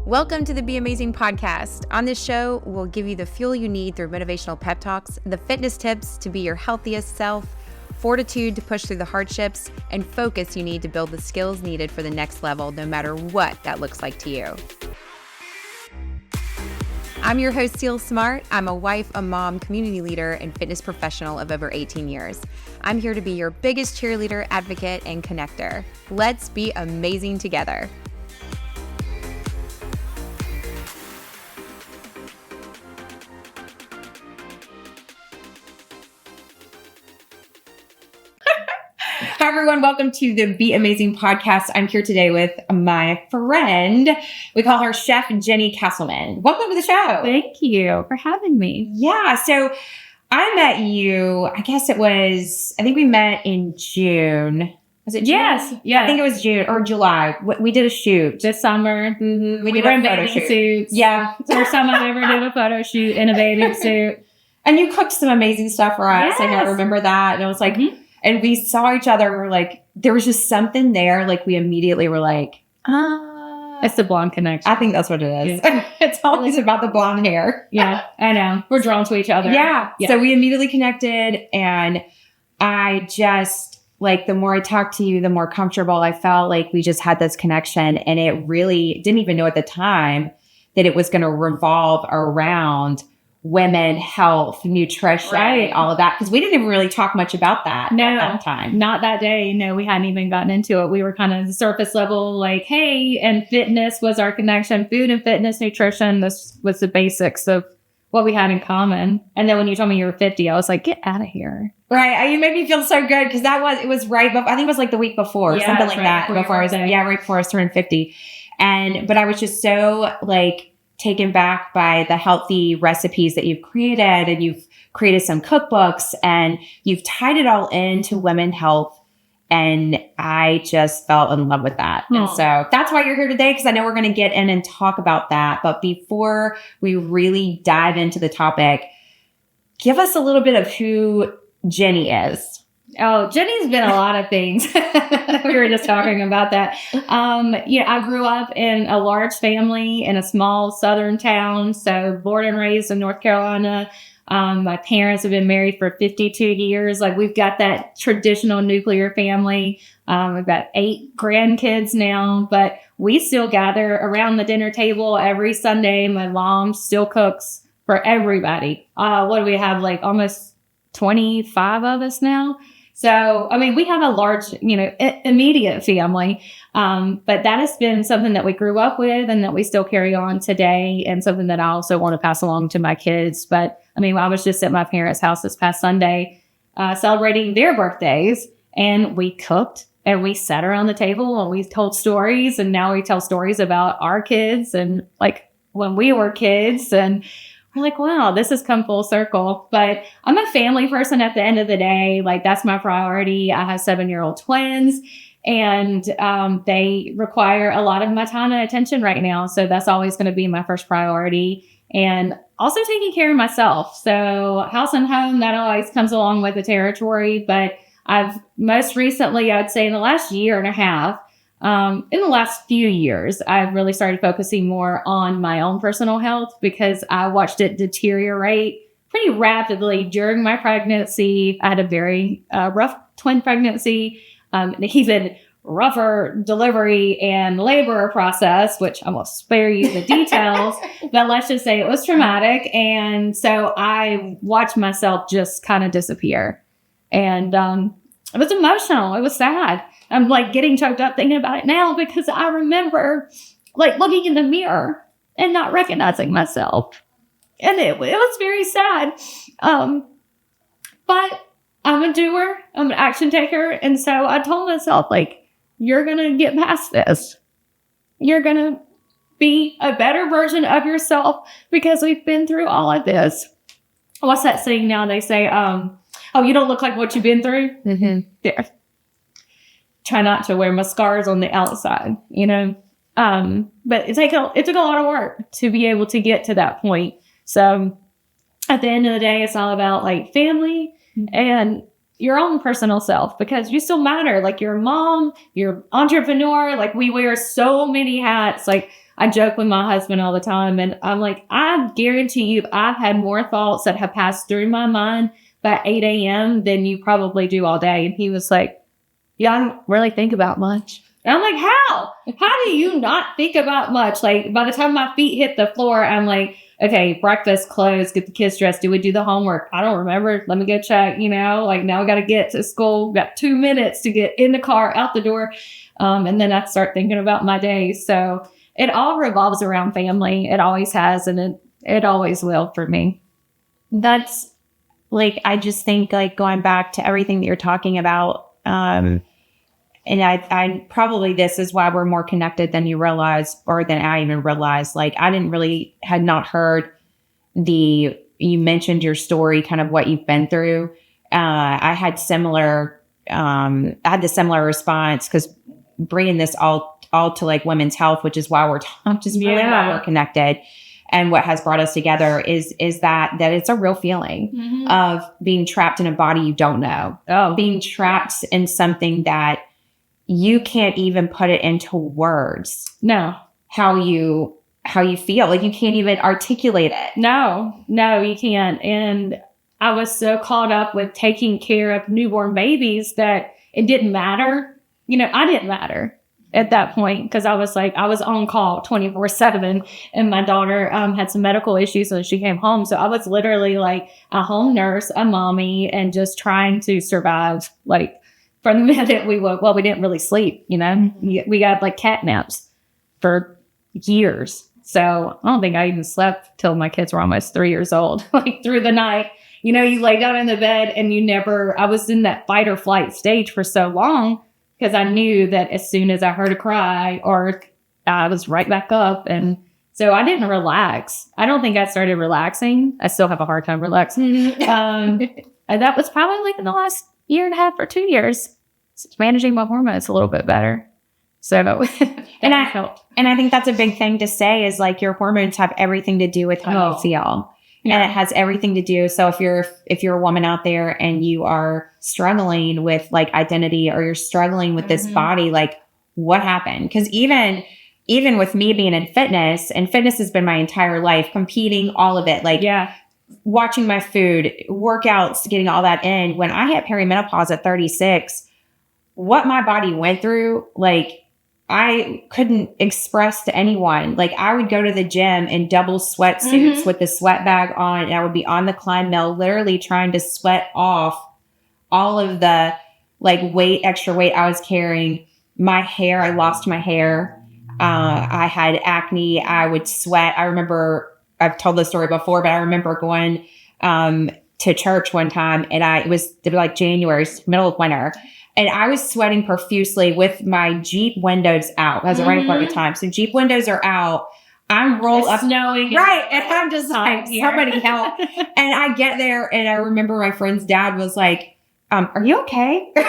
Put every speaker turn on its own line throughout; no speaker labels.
Welcome to the Be Amazing podcast. On this show, we'll give you the fuel you need through motivational pep talks, the fitness tips to be your healthiest self, fortitude to push through the hardships, and focus you need to build the skills needed for the next level, no matter what that looks like to you. I'm your host, Cel Smart. I'm a wife, a mom, community leader, and fitness professional of over 18 years. I'm here to be your biggest cheerleader, advocate, and connector. Let's be amazing together. Hi, everyone. Welcome to the Be Amazing podcast. I'm here today with my friend. We call her Chef Jennie Casselman. Welcome to the show.
Thank you for having me.
Yeah. So I met you, I think we met in June. Was it June?
Yes. Yeah.
I think it was June or July. We did a shoot.
This summer.
Mm-hmm.
We were in bathing suits.
Yeah.
First time I've ever did a photo shoot in a bathing suit.
And you cooked some amazing stuff for us.
Yes.
I remember that. And it was like, and we saw each other. We were like, there was just something there. Like we immediately were like,
it's the blonde connection.
I think that's what it is.
Yeah.
It's always about the blonde hair.
Yeah, I know. We're drawn to each other.
Yeah. So we immediately connected, and I just, like, the more I talked to you, the more comfortable I felt. Like we just had this connection, and it really didn't even know at the time that it was going to revolve around women, health, nutrition,
right,
all of that. Because we didn't even really talk much about that at that time.
Not that day. No, we hadn't even gotten into it. We were kind of surface level, like, hey, and fitness was our connection. Food and fitness, nutrition, this was the basics of what we had in common. And then when you told me you were 50, I was like, get out of here.
Right. You made me feel so good because it was right before, I think it was like the week before, or something like that. Right before I was turning 50. But I was just so like taken back by the healthy recipes that you've created, and you've created some cookbooks, and you've tied it all into women health. And I just fell in love with that. And so that's why you're here today, because I know we're going to get in and talk about that. But before we really dive into the topic, give us a little bit of who Jennie is.
Oh, Jennie's been a lot of things. We were just talking about that. I grew up in a large family in a small southern town. So born and raised in North Carolina. My parents have been married for 52 years. Like we've got that traditional nuclear family. We've got 8 grandkids now, but we still gather around the dinner table every Sunday. My mom still cooks for everybody. What do we have? Like almost 25 of us now. So, I mean, we have a large, immediate family. But that has been something that we grew up with and that we still carry on today, and something that I also want to pass along to my kids. But I mean, I was just at my parents' house this past Sunday, celebrating their birthdays, and we cooked and we sat around the table and we told stories, and now we tell stories about our kids and like when we were kids, and I'm like, wow, this has come full circle. But I'm a family person at the end of the day. Like that's my priority. I have 7-year-old twins, and they require a lot of my time and attention right now. So that's always going to be my first priority. And also taking care of myself. So house and home, that always comes along with the territory. But I've most recently, I'd say in the last year and a half, in the last few years, I've really started focusing more on my own personal health, because I watched it deteriorate pretty rapidly during my pregnancy. I had a very rough twin pregnancy, an even rougher delivery and labor process, which I'm going to spare you the details, but let's just say it was traumatic. And so I watched myself just kind of disappear, and it was emotional. It was sad. I'm like getting choked up thinking about it now, because I remember like looking in the mirror and not recognizing myself. And it was very sad. But I'm a doer. I'm an action taker. And so I told myself, like, you're going to get past this. You're going to be a better version of yourself, because we've been through all of this. What's that saying now? They say, oh, you don't look like what you've been through.
Mm-hmm.
Yeah. Try not to wear my scars on the outside, but it took a lot of work to be able to get to that point. So at the end of the day, it's all about like family and your own personal self, because you still matter. Like you're a mom, you're an entrepreneur. Like we wear so many hats. Like I joke with my husband all the time, and I'm like, I guarantee you, I've had more thoughts that have passed through my mind by 8 a.m. than you probably do all day. And he was like, yeah, I don't really think about much. And I'm like, how? How do you not think about much? Like, by the time my feet hit the floor, I'm like, okay, breakfast, clothes, get the kids dressed. Do we do the homework? I don't remember. Let me go check, like now I got to get to school. Got 2 minutes to get in the car, out the door. And then I start thinking about my day. So it all revolves around family. It always has, and it always will for me.
That's like, I just think like going back to everything that you're talking about, and I probably, this is why we're more connected than you realize, or than I even realized. Like, I had not heard you mentioned your story, kind of what you've been through. I had the similar response, because bringing this all to like women's health, which is why why we're connected. And what has brought us together is that it's a real feeling of being trapped in a body you don't know, being trapped in something that you can't even put it into words.
No,
how you feel, like you can't even articulate it.
No, you can't. And I was so caught up with taking care of newborn babies that it didn't matter. I didn't matter at that point, because I was on call 24/7, and my daughter had some medical issues, so she came home. So I was literally like a home nurse, a mommy, and just trying to survive. Like, from the minute we woke, we didn't really sleep. We got like cat naps for years. So I don't think I even slept till my kids were almost 3 years old, like through the night. You lay down in the bed and I was in that fight or flight stage for so long, because I knew that as soon as I heard a cry, or I was right back up. And so I didn't relax. I don't think I started relaxing. I still have a hard time relaxing. And that was probably like in the last year and a half or 2 years, managing my hormones a little bit better. So and
I think that's a big thing to say, is like your hormones have everything to do with how you feel. Yeah. And it has everything to do. So if you're a woman out there and you are struggling with like identity, or you're struggling with this body, like what happened? Because even with me being in fitness, and fitness has been my entire life, competing, all of it, like watching my food, workouts, getting all that in. When I hit perimenopause at 36, what my body went through, like I couldn't express to anyone. Like, I would go to the gym in double sweatsuits with the sweat bag on, and I would be on the climb mill, literally trying to sweat off all of the like extra weight I was carrying. My hair, I lost my hair. I had acne. I would sweat. I remember, I've told this story before, but I remember going to church one time, and it was like January, middle of winter. And I was sweating profusely with my Jeep windows out. I was a rental car at the time. So Jeep windows are out. I'm rolled up.
Snowing.
Right. And I'm just like, somebody help. And I get there, and I remember my friend's dad was like, are you okay? And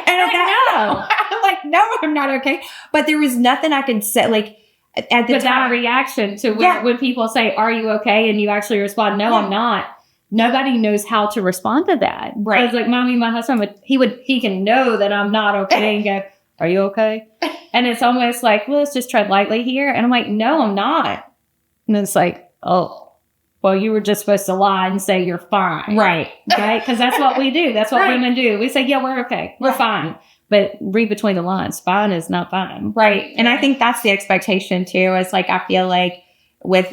I'm like, no, I'm not okay. But there was nothing I could say. Like, at the time.
That reaction to when people say, are you okay? And you actually respond, no, I'm not. Nobody knows how to respond to that.
Right.
I was like, Mommy, my husband, he can know that I'm not okay and go, are you okay? And it's almost like, well, let's just tread lightly here. And I'm like, no, I'm not. And it's like, oh, well, you were just supposed to lie and say you're fine.
Right.
Okay. Because that's what we do. That's what women do. We say, yeah, we're okay. We're fine. But read between the lines. Fine is not fine.
Right. And I think that's the expectation too. It's like, I feel like with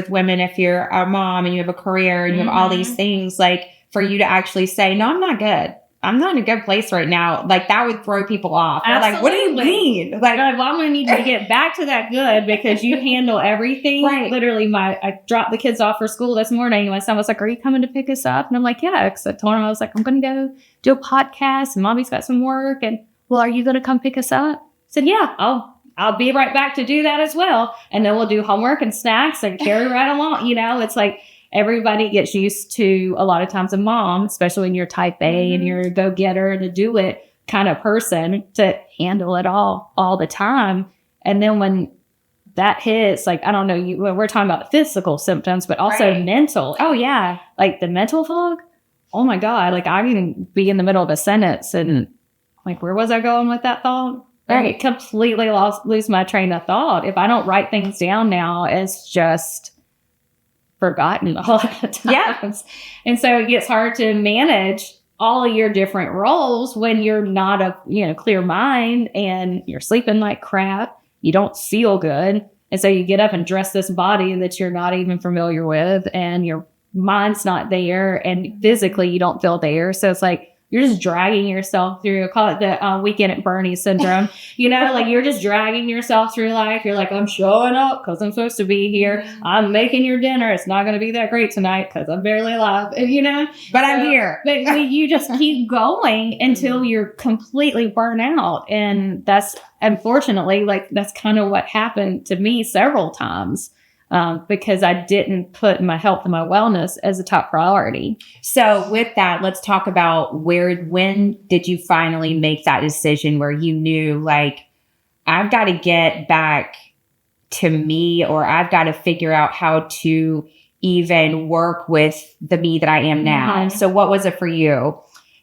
women, if you're a mom and you have a career and you have all these things, like for you to actually say, no, I'm not good. I'm not in a good place right now. Like, that would throw people off. Like, what do you mean? Like,
well, I'm going to need you to get back to that good, because you handle everything.
Right.
Literally, I dropped the kids off for school this morning, and my son was like, are you coming to pick us up? And I'm like, yeah. Because I told him, I was like, I'm going to go do a podcast, and Mommy's got some work. And, well, are you going to come pick us up? I said, yeah, I'll be right back to do that as well. And then we'll do homework and snacks and carry right along. It's like everybody gets used to, a lot of times, a mom, especially when you're type A and you're a go-getter and a do-it kind of person, to handle it all the time. And then when that hits, like, I don't know, we're talking about physical symptoms, but also mental.
Oh, yeah.
Like the mental fog. Oh, my God. Like, I can be in the middle of a sentence and like, where was I going with that thought? I completely lose my train of thought. If I don't write things down now, it's just forgotten a lot of times.
Yeah.
And so it gets hard to manage all of your different roles when you're not a clear mind and you're sleeping like crap. You don't feel good. And so you get up and dress this body that you're not even familiar with, and your mind's not there, and physically you don't feel there. So it's like you're just dragging yourself through. I call it the weekend at Bernie's syndrome. Like you're just dragging yourself through life. You're like, I'm showing up because I'm supposed to be here. I'm making your dinner. It's not going to be that great tonight because I'm barely alive.
But I'm here.
But you just keep going until you're completely burnt out. And that's unfortunately, that's kind of what happened to me several times. Because I didn't put my health and my wellness as a top priority.
So with that, let's talk about when did you finally make that decision where you knew I've got to get back to me, or I've got to figure out how to even work with the me that I am now. Mm-hmm. So what was it for you?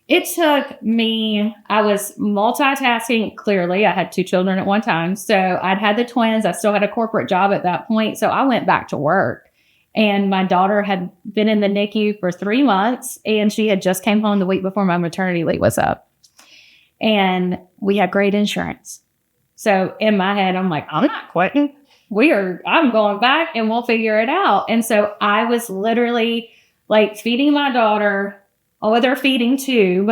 It took me, I was multitasking. Clearly, I had 2 children at one time. So I'd had the twins. I still had a corporate job at that point. So I went back to work, and my daughter had been in the NICU for 3 months, and she had just came home the week before my maternity leave was up. And we had great insurance. So in my head, I'm like, I'm not quitting. I'm going back and we'll figure it out. And so I was literally feeding my daughter with her feeding tube,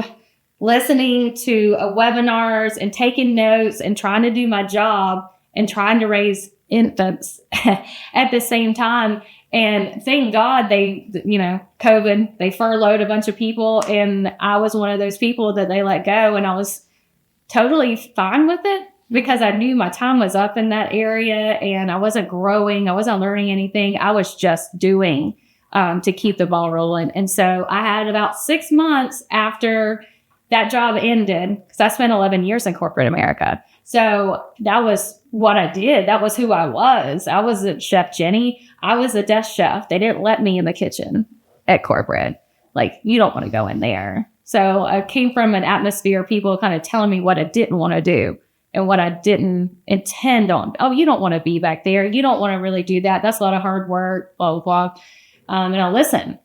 listening to webinars and taking notes and trying to do my job and trying to raise infants at the same time. And thank God COVID, they furloughed a bunch of people, and I was one of those people that they let go, and I was totally fine with it because I knew my time was up in that area and I wasn't growing. I wasn't learning anything. I was just doing to keep the ball rolling. And so I had about 6 months after that job ended, because I spent 11 years in corporate America. So that was what I did. That was who I was. I was a Chef Jennie. I was a desk chef. They didn't let me in the kitchen at corporate. You don't want to go in there. So I came from an atmosphere of people kind of telling me what I didn't want to do and what I didn't intend on. Oh, you don't want to be back there. You don't want to really do that. That's a lot of hard work, blah, blah, blah. And I listened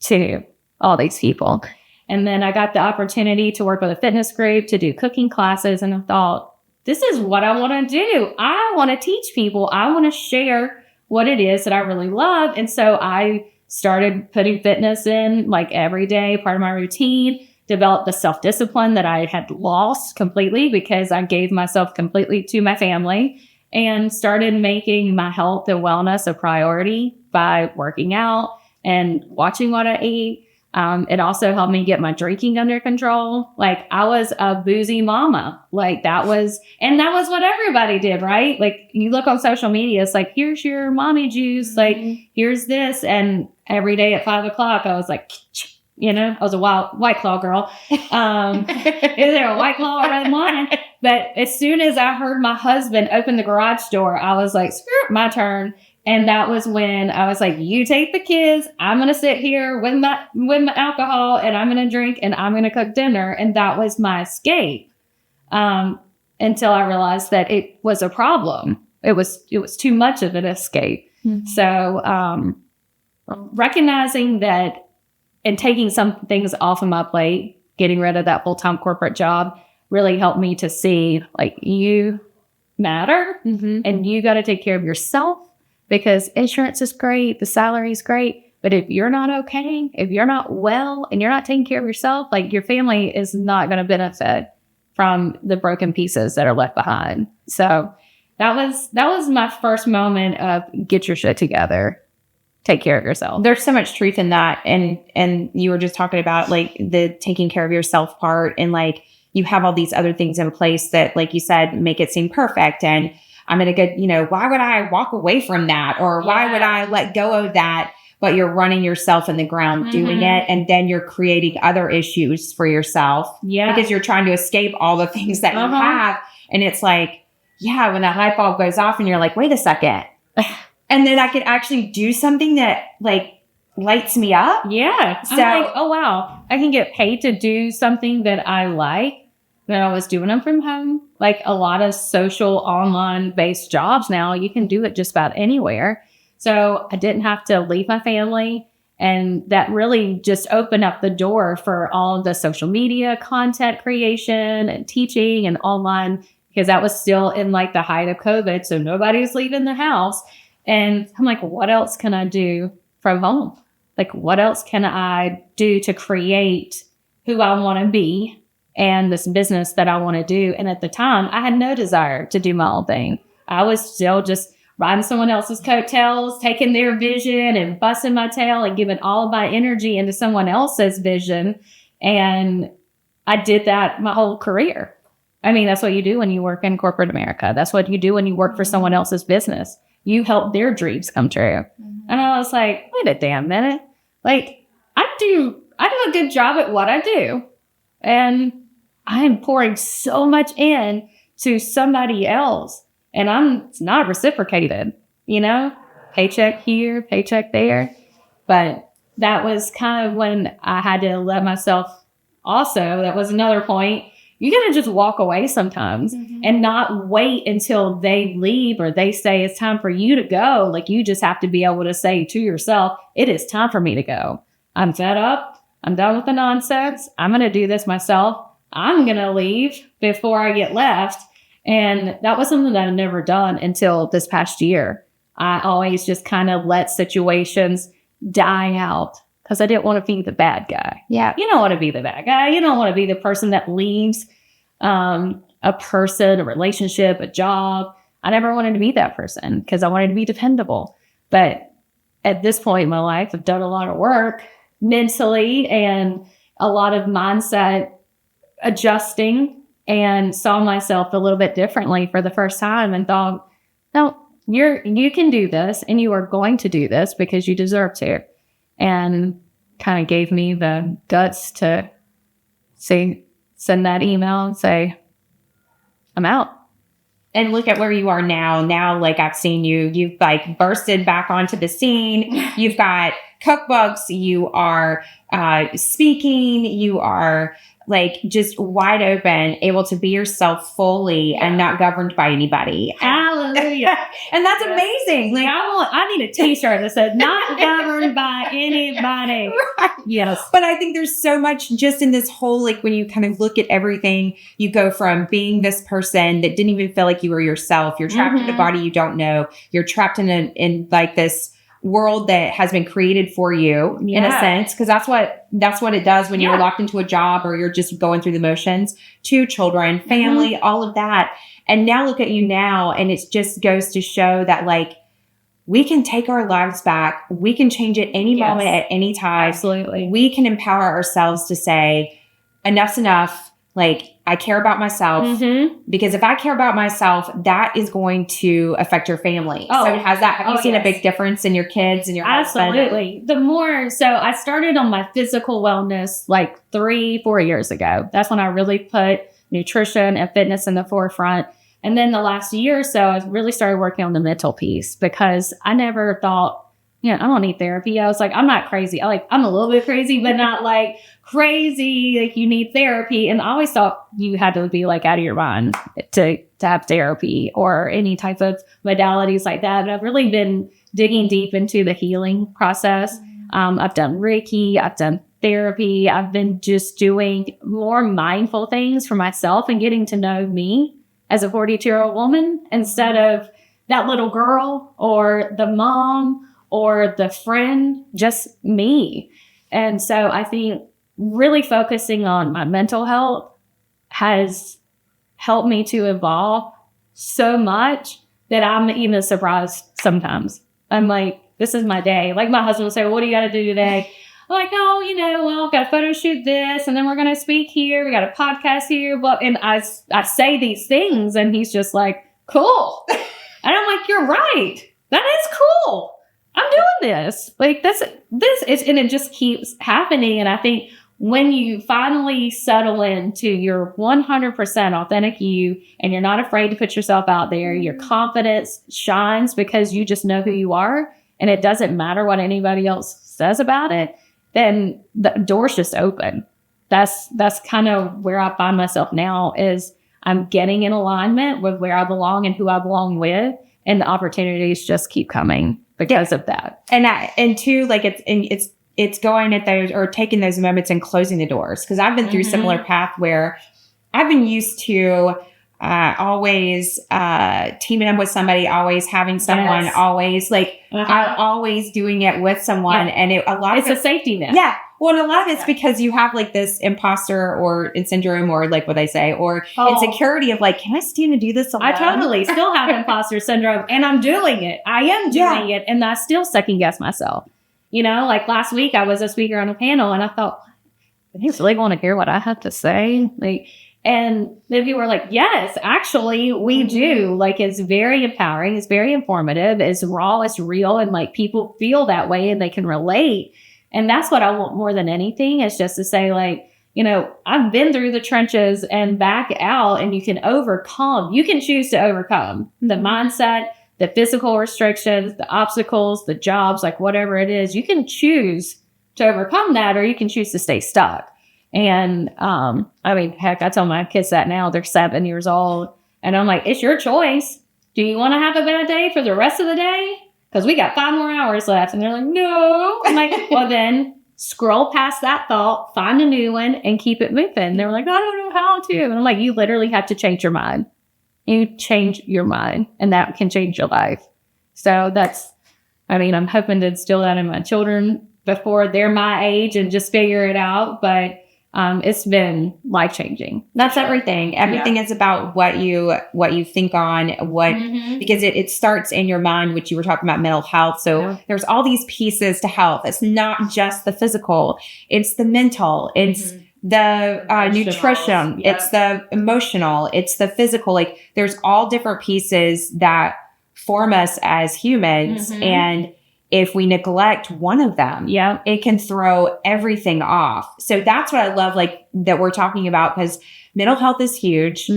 to all these people. And then I got the opportunity to work with a fitness group, to do cooking classes. And I thought, this is what I want to do. I want to teach people. I want to share what it is that I really love. And so I started putting fitness in every day, part of my routine, developed the self-discipline that I had lost completely because I gave myself completely to my family, and started making my health and wellness a priority by working out and watching what I ate. It also helped me get my drinking under control. I was a boozy mama. That was what everybody did, right? You look on social media, it's here's your mommy juice. Here's this. And every day at 5 o'clock, I was I was a White Claw girl. Is there a White Claw or red wine? But as soon as I heard my husband open the garage door, I was like, screw it, my turn. And that was when I was like, you take the kids. I'm going to sit here with my alcohol, and I'm going to drink, and I'm going to cook dinner. And that was my escape. Until I realized that it was a problem. It was too much of an escape. Mm-hmm. So, recognizing that and taking some things off of my plate, getting rid of that full-time corporate job, really helped me to see you matter, mm-hmm. and you got to take care of yourself. Because insurance is great, the salary is great, but if you're not okay, if you're not well, and you're not taking care of yourself, your family is not going to benefit from the broken pieces that are left behind. So that was my first moment of get your shit together, take care of yourself.
There's so much truth in that, and you were just talking about the taking care of yourself part, and you have all these other things in place that, like you said, make it seem perfect. And I'm going to get, why would I walk away from that? Or why would I let go of that? But you're running yourself in the ground, mm-hmm. doing it. And then you're creating other issues for yourself. Yeah. Because you're trying to escape all the things that you have. And it's when that light bulb goes off and you're like, wait a second. And then I could actually do something that lights me up.
Yeah. So, I'm oh, wow. I can get paid to do something that I like. that I was doing them from home. Like a lot of social online based jobs now, you can do it just about anywhere. So I didn't have to leave my family. And that really just opened up the door for all of the social media content creation and teaching and online, because that was still in like the height of COVID. So nobody's leaving the house. And I'm like, what else can I do from home? Like, what else can I do to create who I want to be and this business that I want to do? And at the time, I had no desire to do my own thing. I was still just riding someone else's coattails, taking their vision and busting my tail and giving all of my energy into someone else's vision. And I did that my whole career. I mean, that's what you do when you work in corporate America. That's what you do when you work for someone else's business. You help their dreams come true. And I was like, wait a damn minute. Like, I do a good job at what I do. And I am pouring so much in to somebody else. And it's not reciprocated, paycheck here, paycheck there. But that was kind of when I had to let myself also, that was another point. You got to just walk away sometimes and not wait until they leave or they say it's time for you to go. Like, you just have to be able to say to yourself, it is time for me to go. I'm fed up. I'm done with the nonsense. I'm going to do this myself. I'm going to leave before I get left. And that was something that I'd never done until this past year. I always just kind of let situations die out because I didn't want to be the bad guy.
Yeah.
You don't want to be the bad guy. You don't want to be the person that leaves a person, a relationship, a job. I never wanted to be that person because I wanted to be dependable. But at this point in my life, I've done a lot of work mentally and a lot of mindset adjusting, and saw myself a little bit differently for the first time and thought, no, you can do this and you are going to do this because you deserve to. And kind of gave me the guts to send that email and say, I'm out.
And look at where you are now. Now, like, I've seen you've like bursted back onto the scene. You've got cookbooks. You are speaking. You are like just wide open, able to be yourself fully and not governed by anybody.
Hallelujah.
And that's amazing. Like,
I need a t-shirt that says not governed by anybody.
Right.
Yes.
But I think there's so much just in this whole, like, when you kind of look at everything, you go from being this person that didn't even feel like you were yourself. You're trapped in a body you don't know. You're trapped in like this world that has been created for you in a sense, because that's what it does when you're locked into a job or you're just going through the motions. 2 children, family, all of that. And now look at you now, and it just goes to show that, like, we can take our lives back. We can change it any moment at any time.
Absolutely.
We can empower ourselves to say, enough's enough. Like, I care about myself, because if I care about myself, that is going to affect your family.
Oh,
so have you seen a big difference in your kids and your husband?
Absolutely. So I started on my physical wellness like 3-4 years ago. That's when I really put nutrition and fitness in the forefront. And then the last year or so, I really started working on the mental piece, because I never thought, I don't need therapy. I was like, I'm not crazy. I'm a little bit crazy, but not like crazy. Like, you need therapy. And I always thought you had to be like out of your mind to have therapy or any type of modalities like that. But I've really been digging deep into the healing process. I've done Reiki. I've done therapy. I've been just doing more mindful things for myself and getting to know me as a 42-year-old woman instead of that little girl or the mom or the friend, just me. And so I think really focusing on my mental health has helped me to evolve so much that I'm even surprised sometimes. I'm like, this is my day. Like, my husband will say, well, what do you got to do today? I'm like, well, I've got to photo shoot this, and then we're going to speak here. We got a podcast here. And I say these things, and he's just like, cool. And I'm like, you're right. That is cool. I'm doing this. Like, this is, and it just keeps happening. And I think when you finally settle into your 100% authentic you, and you're not afraid to put yourself out there, your confidence shines because you just know who you are, and it doesn't matter what anybody else says about it, then the door's just open. that's kind of where I find myself now is I'm getting in alignment with where I belong and who I belong with. And the opportunities just keep coming because of that.
And two, like it's going at those or taking those moments and closing the doors. Cause I've been through similar path where I've been used to always teaming up with somebody, always having someone, always like always doing it with someone. And it's
a safety net.
Yeah. Well, and a lot of it's because you have like this imposter or syndrome or like what they say, or insecurity of like, can I stand to do this alone?
I totally still have imposter syndrome and I'm doing it. I am doing it. And I still second guess myself. You know, like last week I was a speaker on a panel and I thought, he's really going to hear what I have to say. Like, and then people were like, yes, actually we do. Like, it's very empowering. It's very informative. It's raw. It's real. And like people feel that way and they can relate. And that's what I want more than anything is just to say like, you know, I've been through the trenches and back out and you can overcome. You can choose to overcome the mindset, the physical restrictions, the obstacles, the jobs, like whatever it is. You can choose to overcome that or you can choose to stay stuck. And I mean, heck, I tell my kids that now. They're 7 years old. And I'm like, it's your choice. Do you want to have a bad day for the rest of the day? Because we got 5 more hours left. And they're like, no. I'm like, well, then scroll past that thought, find a new one, and keep it moving. They were like, I don't know how to. And I'm like, you literally have to change your mind. You change your mind, and that can change your life. So I'm hoping to instill that in my children before they're my age and just figure it out. But it's been life-changing.
That's everything. Everything is about what you think on, because it starts in your mind, which you were talking about mental health. So there's all these pieces to health. It's not just the physical. It's the mental. It's the nutrition. It's the emotional. It's the physical. Like there's all different pieces that form us as humans. And if we neglect one of them, it can throw everything off. So that's what I love, like that we're talking about, because mental health is huge,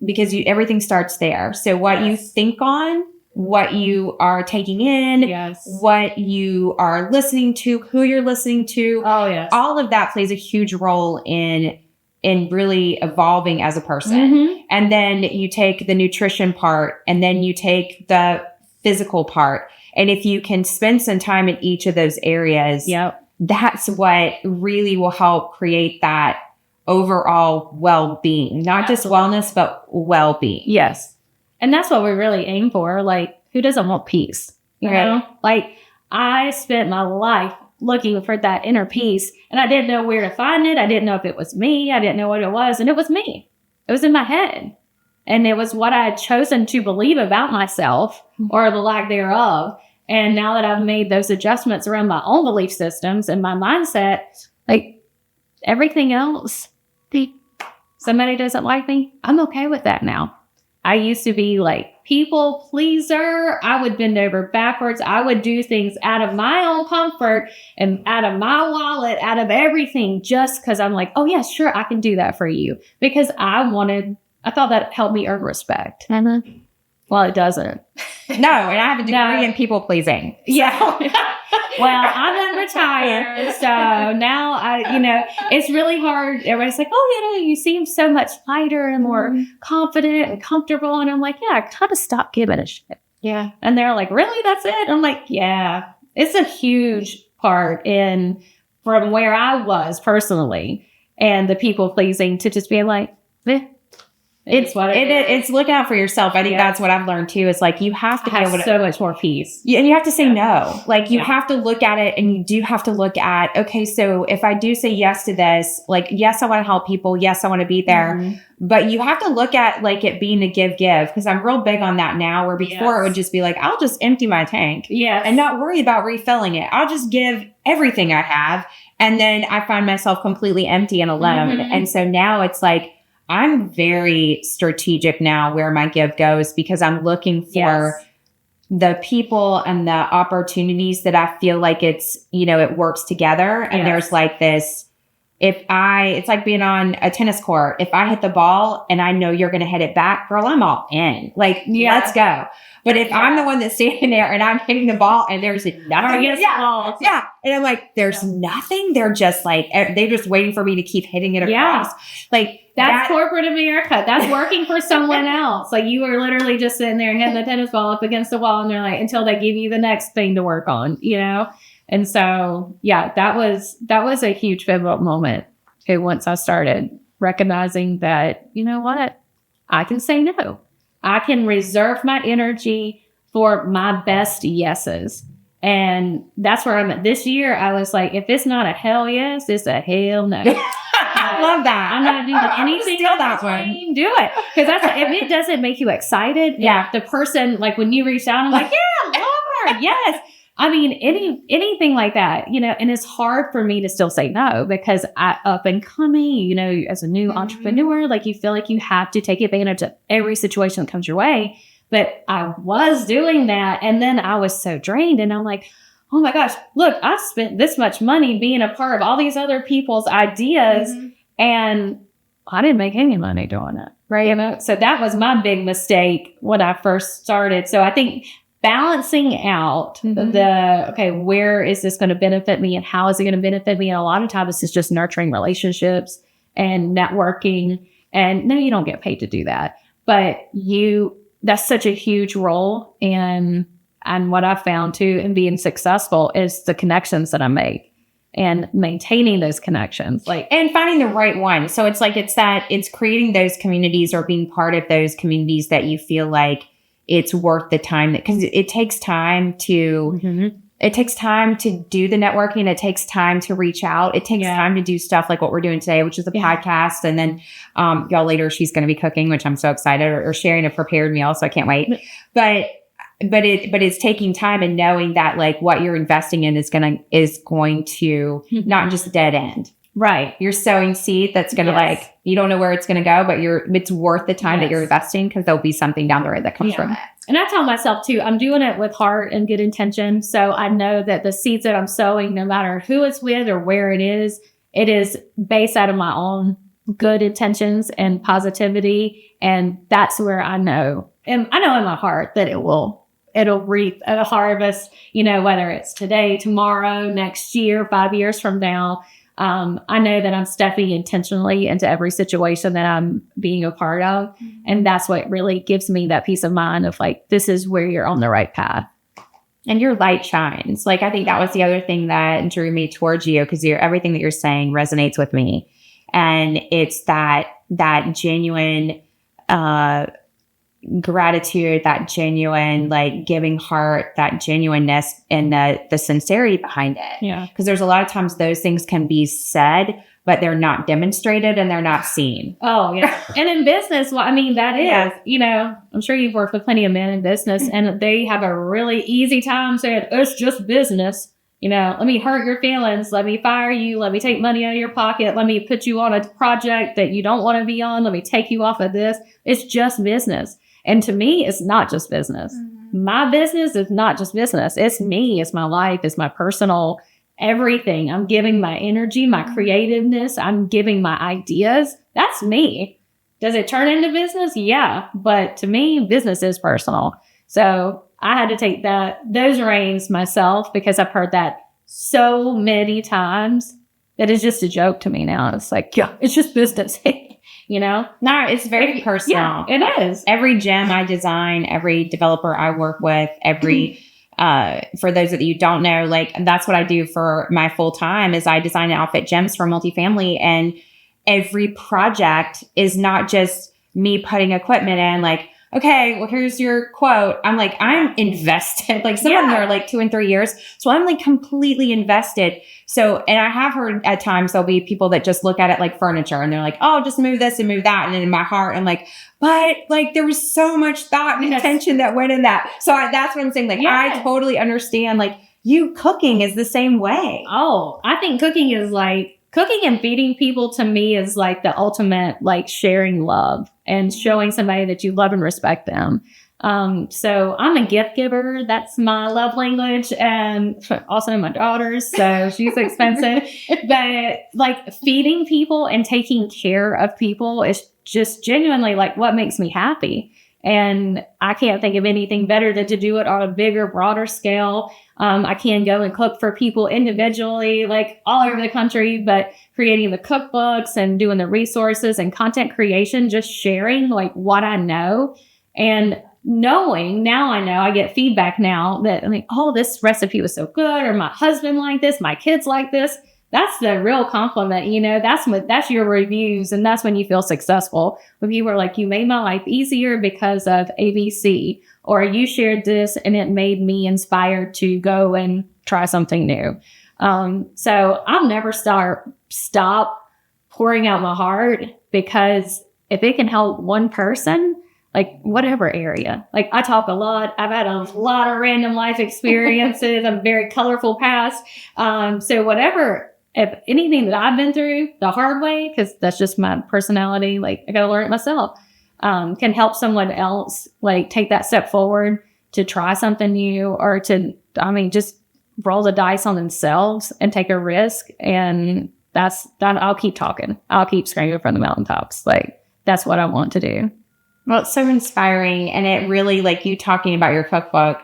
because everything starts there. So what you think on, what you are taking in, what you are listening to, who you're listening to, all of that plays a huge role in really evolving as a person. And then you take the nutrition part, and then you take the physical part. And if you can spend some time in each of those areas, that's what really will help create that overall well-being, not just wellness, but well-being.
Yes. And that's what we really aim for. Like, who doesn't want peace? You know, like I spent my life looking for that inner peace and I didn't know where to find it. I didn't know if it was me. I didn't know what it was. And it was me. It was in my head. And it was what I had chosen to believe about myself or the lack thereof. And now that I've made those adjustments around my own belief systems and my mindset, like everything else, somebody doesn't like me, I'm okay with that now. I used to be like people pleaser. I would bend over backwards. I would do things out of my own comfort and out of my wallet, out of everything, just because I'm like, oh yeah, sure, I can do that for you. Because I thought that helped me earn respect. Well, it doesn't.
No, and I have a degree in people pleasing.
Yeah. Well, I'm retired, so now it's really hard. Everybody's like, oh, you seem so much lighter and more confident and comfortable. And I'm like, yeah, I kind of stopped giving a shit. Yeah. And they're like, really? That's it? I'm like, yeah, it's a huge part from where I was personally and the people pleasing to just being like, it's what it is. It's
look out for yourself. I think that's what I've learned too. Is like you have to
have so much more peace.
And you have to say no. Like you have to look at it, and you do have to look at, okay, so if I do say yes to this, like yes, I want to help people. Yes, I want to be there. But you have to look at like it being a give, because I'm real big on that now, where before it would just be like, I'll just empty my tank and not worry about refilling it. I'll just give everything I have. And then I find myself completely empty and alone. And so now it's like, I'm very strategic now where my give goes, because I'm looking for the people and the opportunities that I feel like it's, it works together. And there's like this, it's like being on a tennis court. If I hit the ball and I know you're going to hit it back, girl, I'm all in. Like, let's go. But if I'm the one that's standing there and I'm hitting the ball and there's nothing, and I'm like, there's nothing. They're just like, they're just waiting for me to keep hitting it across. Like,
that's corporate America. That's working for someone else. Like, you are literally just sitting there and hitting the tennis ball up against the wall, and they're like, until they give you the next thing to work on, you know? And so, that was a huge pivotal moment. Once I started recognizing that, you know what, I can say no. I can reserve my energy for my best yeses. And that's where I'm at. This year, I was like, if it's not a hell yes, it's a hell no.
I love that.
I'm not doing anything.
Steal that one.
Do it. Because that's if it doesn't make you excited.
Yeah.
The person, like when you reach out, I'm like, yeah, love her. Yes. I mean, anything like that, you know, and it's hard for me to still say no because up and coming, you know, as a new entrepreneur, like you feel like you have to take advantage of every situation that comes your way. But I was doing that. And then I was so drained and I'm like, oh my gosh, look, I spent this much money being a part of all these other people's ideas and I didn't make any money doing it. Right. You know? So that was my big mistake when I first started. So I think balancing out where is this going to benefit me and how is it going to benefit me? And a lot of times it's just nurturing relationships and networking. And no, you don't get paid to do that, but that's such a huge role. And what I found too in being successful is the connections that I make and maintaining those connections,
and finding the right one. So it's like, it's creating those communities or being part of those communities that you feel like it's worth the time, because it takes time to do the networking. It takes time to reach out. It takes time to do stuff like what we're doing today, which is a podcast. And then, y'all later, she's going to be cooking, which I'm so excited, or sharing a prepared meal. So I can't wait. But it's taking time and knowing that like what you're investing in is going to not just dead end.
Right.
You're sowing seed that's going to like, you don't know where it's going to go, but it's worth the time that you're investing because there'll be something down the road that comes from it.
And I tell myself too, I'm doing it with heart and good intention. So I know that the seeds that I'm sowing, no matter who it's with or where it is based out of my own good intentions and positivity. And that's where I know, and I know in my heart that it'll reap a harvest, you know, whether it's today, tomorrow, next year, 5 years from now. I know that I'm stepping intentionally into every situation that I'm being a part of. And that's what really gives me that peace of mind of like, this is where you're on the right path.
And your light shines. Like, I think that was the other thing that drew me towards you, because everything that you're saying resonates with me. And it's that genuine, gratitude, that genuine, like giving heart, that genuineness and the sincerity behind it.
Yeah.
Because there's a lot of times those things can be said, but they're not demonstrated and they're not seen.
Oh, yeah. And in business, well, I mean, that is, you know, I'm sure you've worked with plenty of men in business and they have a really easy time saying, it's just business. You know, let me hurt your feelings. Let me fire you. Let me take money out of your pocket. Let me put you on a project that you don't want to be on. Let me take you off of this. It's just business. And to me, it's not just business. My business is not just business. It's me. It's my life. It's my personal everything. I'm giving my energy, my creativeness. I'm giving my ideas. That's me. Does it turn into business? Yeah. But to me, business is personal. So I had to take those reins myself because I've heard that so many times that it's just a joke to me now. It's like, yeah, it's just business. You know?
No, it's very personal.
Yeah, it is.
Every gem I design, every developer I work with, for those of you who don't know, like that's what I do for my full time is I design and outfit gems for multifamily. And every project is not just me putting equipment in like, okay, well, here's your quote. I'm like, I'm invested. Like some of them are like 2 and 3 years. So I'm like completely invested. So, and I have heard at times there'll be people that just look at it like furniture and they're like, oh, just move this and move that. And then in my heart, I'm like, but like there was so much thought and attention that went in that. So that's what I'm saying. Like, I totally understand. Like you cooking is the same way.
Oh, I think cooking and feeding people to me is like the ultimate, like sharing love and showing somebody that you love and respect them. So I'm a gift giver. That's my love language. And also my daughter's. So she's expensive. But like feeding people and taking care of people is just genuinely like what makes me happy. And I can't think of anything better than to do it on a bigger, broader scale. I can go and cook for people individually, like all over the country, but creating the cookbooks and doing the resources and content creation, just sharing like what I know and knowing now I know I get feedback now that, I mean, oh, this recipe was so good, or my husband liked this, my kids like this. That's the real compliment, you know, that's your reviews. And that's when you feel successful. When people are like, you made my life easier because of ABC, or you shared this and it made me inspired to go and try something new. So I'll never stop pouring out my heart, because if it can help one person, like whatever area, like I talk a lot. I've had a lot of random life experiences. I'm very colorful past. So whatever, if anything that I've been through the hard way, because that's just my personality, like I got to learn it myself, can help someone else like take that step forward to try something new, or to, I mean, just roll the dice on themselves and take a risk. And that's that. I'll keep talking. I'll keep screaming from the mountaintops. Like that's what I want to do.
Well, it's so inspiring. And it really, like you talking about your cookbook,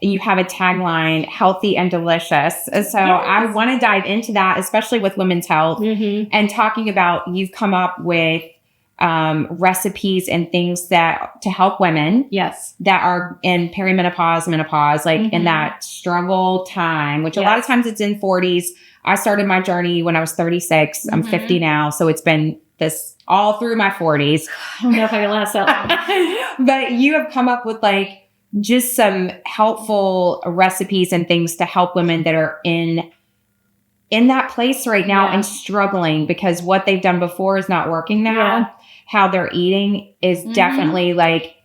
you have a tagline, healthy and delicious. And so yes. I want to dive into that, especially with women's health, and talking about, you've come up with recipes and things that to help women that are in perimenopause, menopause, like in that struggle time, which a lot of times it's in 40s. I started my journey when I was 36. I'm 50 now. So it's been this all through my 40s.
I don't know if I can last that long.
But you have come up with like just some helpful recipes and things to help women that are in that place right now and struggling, because what they've done before is not working now.
Yeah.
How they're eating is definitely like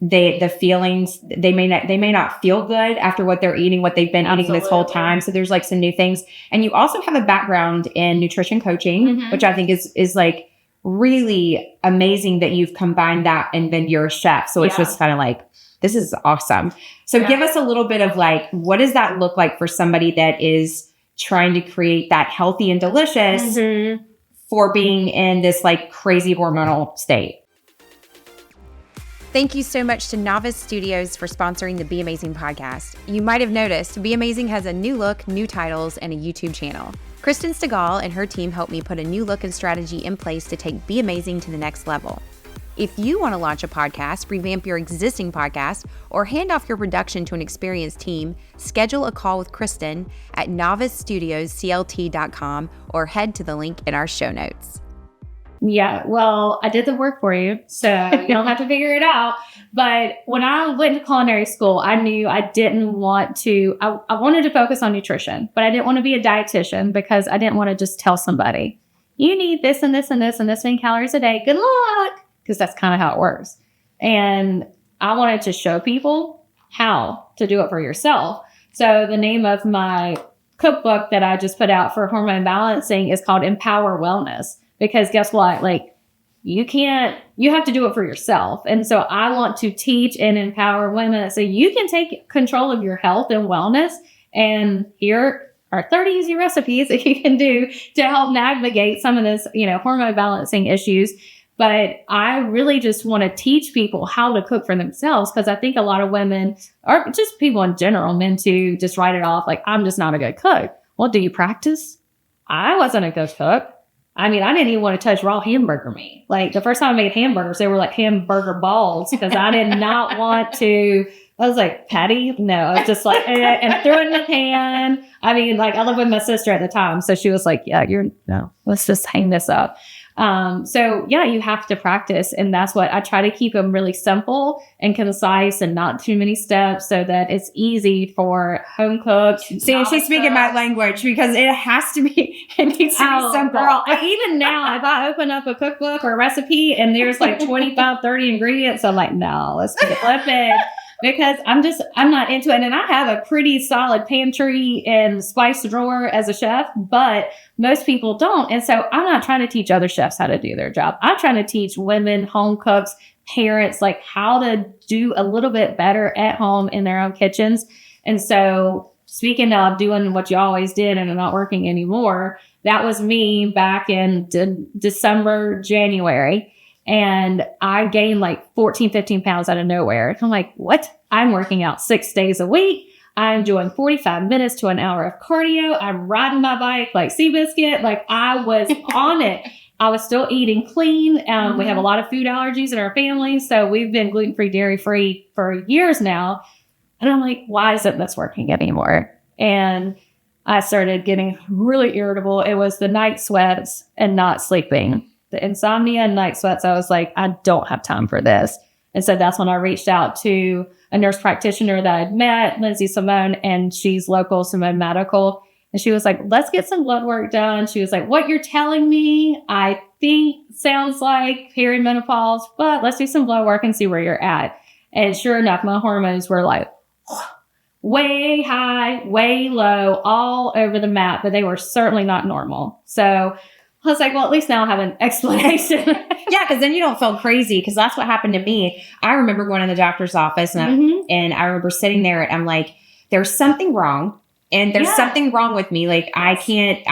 the feelings, they may not feel good after what they're eating, what they've been eating this whole time. So there's like some new things. And you also have a background in nutrition coaching, which I think is like really amazing that you've combined that and been your chef. So it's just kind of like, this is awesome. So give us a little bit of like, what does that look like for somebody that is trying to create that healthy and delicious for being in this like crazy hormonal state?
Thank you so much to Novice Studios for sponsoring the Be Amazing podcast. You might have noticed Be Amazing has a new look, new titles, and a YouTube channel. Kristen Stegall and her team helped me put a new look and strategy in place to take Be Amazing to the next level. If you want to launch a podcast, revamp your existing podcast, or hand off your production to an experienced team, schedule a call with Kristen at novicestudiosclt.com or head to the link in our show notes.
Yeah, well, I did the work for you, so you don't have to figure it out. But when I went to culinary school, I knew I didn't want to, I wanted to focus on nutrition, but I didn't want to be a dietitian, because I didn't want to just tell somebody, you need this and this and this and this many calories a day. Good luck. Because that's kind of how it works. And I wanted to show people how to do it for yourself. So the name of my cookbook that I just put out for hormone balancing is called Empower Wellness. Because guess what? Like, you have to do it for yourself. And so I want to teach and empower women so you can take control of your health and wellness. And here are 30 easy recipes that you can do to help navigate some of this, hormone balancing issues. But I really just want to teach people how to cook for themselves, because I think a lot of women, or just people in general, men too, just write it off like, I'm just not a good cook. Well, do you practice? I wasn't a good cook. I mean, I didn't even want to touch raw hamburger meat. Like the first time I made hamburgers, they were like hamburger balls, because I did not want to. I was like, patty? No, I was just like, and threw it in the pan. I mean, like I lived with my sister at the time. So she was like, let's just hang this up. So yeah, you have to practice. And that's what I try to keep them really simple and concise and not too many steps, so that it's easy for home cooks.
See, she's speaking my language, because it has to be, it needs to be simple.
Girl, even now, if I open up a cookbook or a recipe and there's like 25, 30 ingredients, I'm like, no, let's flip it. Because I'm not into it. And I have a pretty solid pantry and spice drawer as a chef, but most people don't. And so I'm not trying to teach other chefs how to do their job. I'm trying to teach women, home cooks, parents like how to do a little bit better at home in their own kitchens. And so speaking of doing what you always did and not working anymore, that was me back in December, January. And I gained like 14, 15 pounds out of nowhere. I'm like, what? I'm working out 6 days a week. I'm doing 45 minutes to an hour of cardio. I'm riding my bike like Seabiscuit. Like I was on it. I was still eating clean. We have a lot of food allergies in our family. So we've been gluten-free, dairy-free for years now. And I'm like, why isn't this working anymore? And I started getting really irritable. It was the night sweats and not sleeping. The insomnia and night sweats. I was like, I don't have time for this. And so that's when I reached out to a nurse practitioner that I'd met, Lindsay Simone, and she's local, Simone Medical. And she was like, let's get some blood work done. She was like, what you're telling me, I think sounds like perimenopause, but let's do some blood work and see where you're at. And sure enough, my hormones were like way high, way low, all over the map, but they were certainly not normal. So I was like, well, at least now I have an explanation.
Yeah, because then you don't feel crazy, because that's what happened to me. I remember going to the doctor's office and I remember sitting there and I'm like, there's something wrong. And there's something wrong with me. Like, I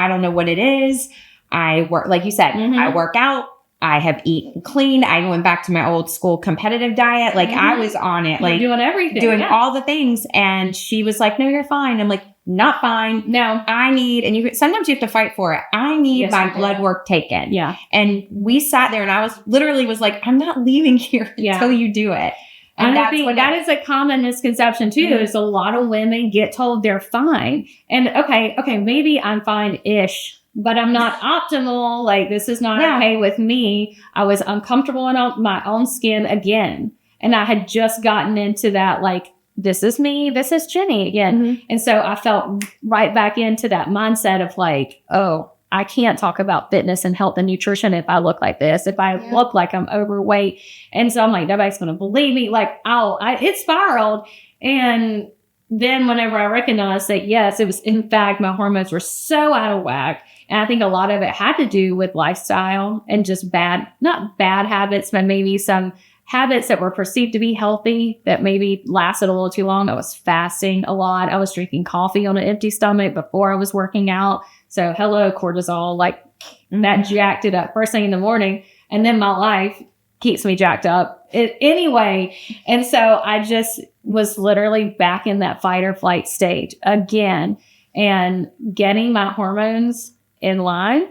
don't know what it is. I work, like you said, I work out. I have eaten clean. I went back to my old school competitive diet. Like I was on it, like
doing everything,
doing all the things. And she was like, no, you're fine. I'm like, not fine. No, I need, and sometimes you have to fight for it. I need my blood work taken. Yeah. And we sat there and I was like, I'm not leaving here until you do it.
And I think that is a common misconception too, is a lot of women get told they're fine. And okay, maybe I'm fine-ish, but I'm not optimal. Like this is not okay with me. I was uncomfortable in my own skin again. And I had just gotten into that, like, this is me, this is Jennie again. And so I felt right back into that mindset of like, oh, I can't talk about fitness and health and nutrition if I look like this, if I look like I'm overweight. And so I'm like, nobody's going to believe me. Like, it spiraled. And then whenever I recognized that, yes, it was, in fact, my hormones were so out of whack. And I think a lot of it had to do with lifestyle and just not bad habits, but maybe some habits that were perceived to be healthy that maybe lasted a little too long. I was fasting a lot. I was drinking coffee on an empty stomach before I was working out. So hello, cortisol, like that jacked it up first thing in the morning. And then my life keeps me jacked up anyway. And so I just was literally back in that fight or flight stage again and getting my hormones in line.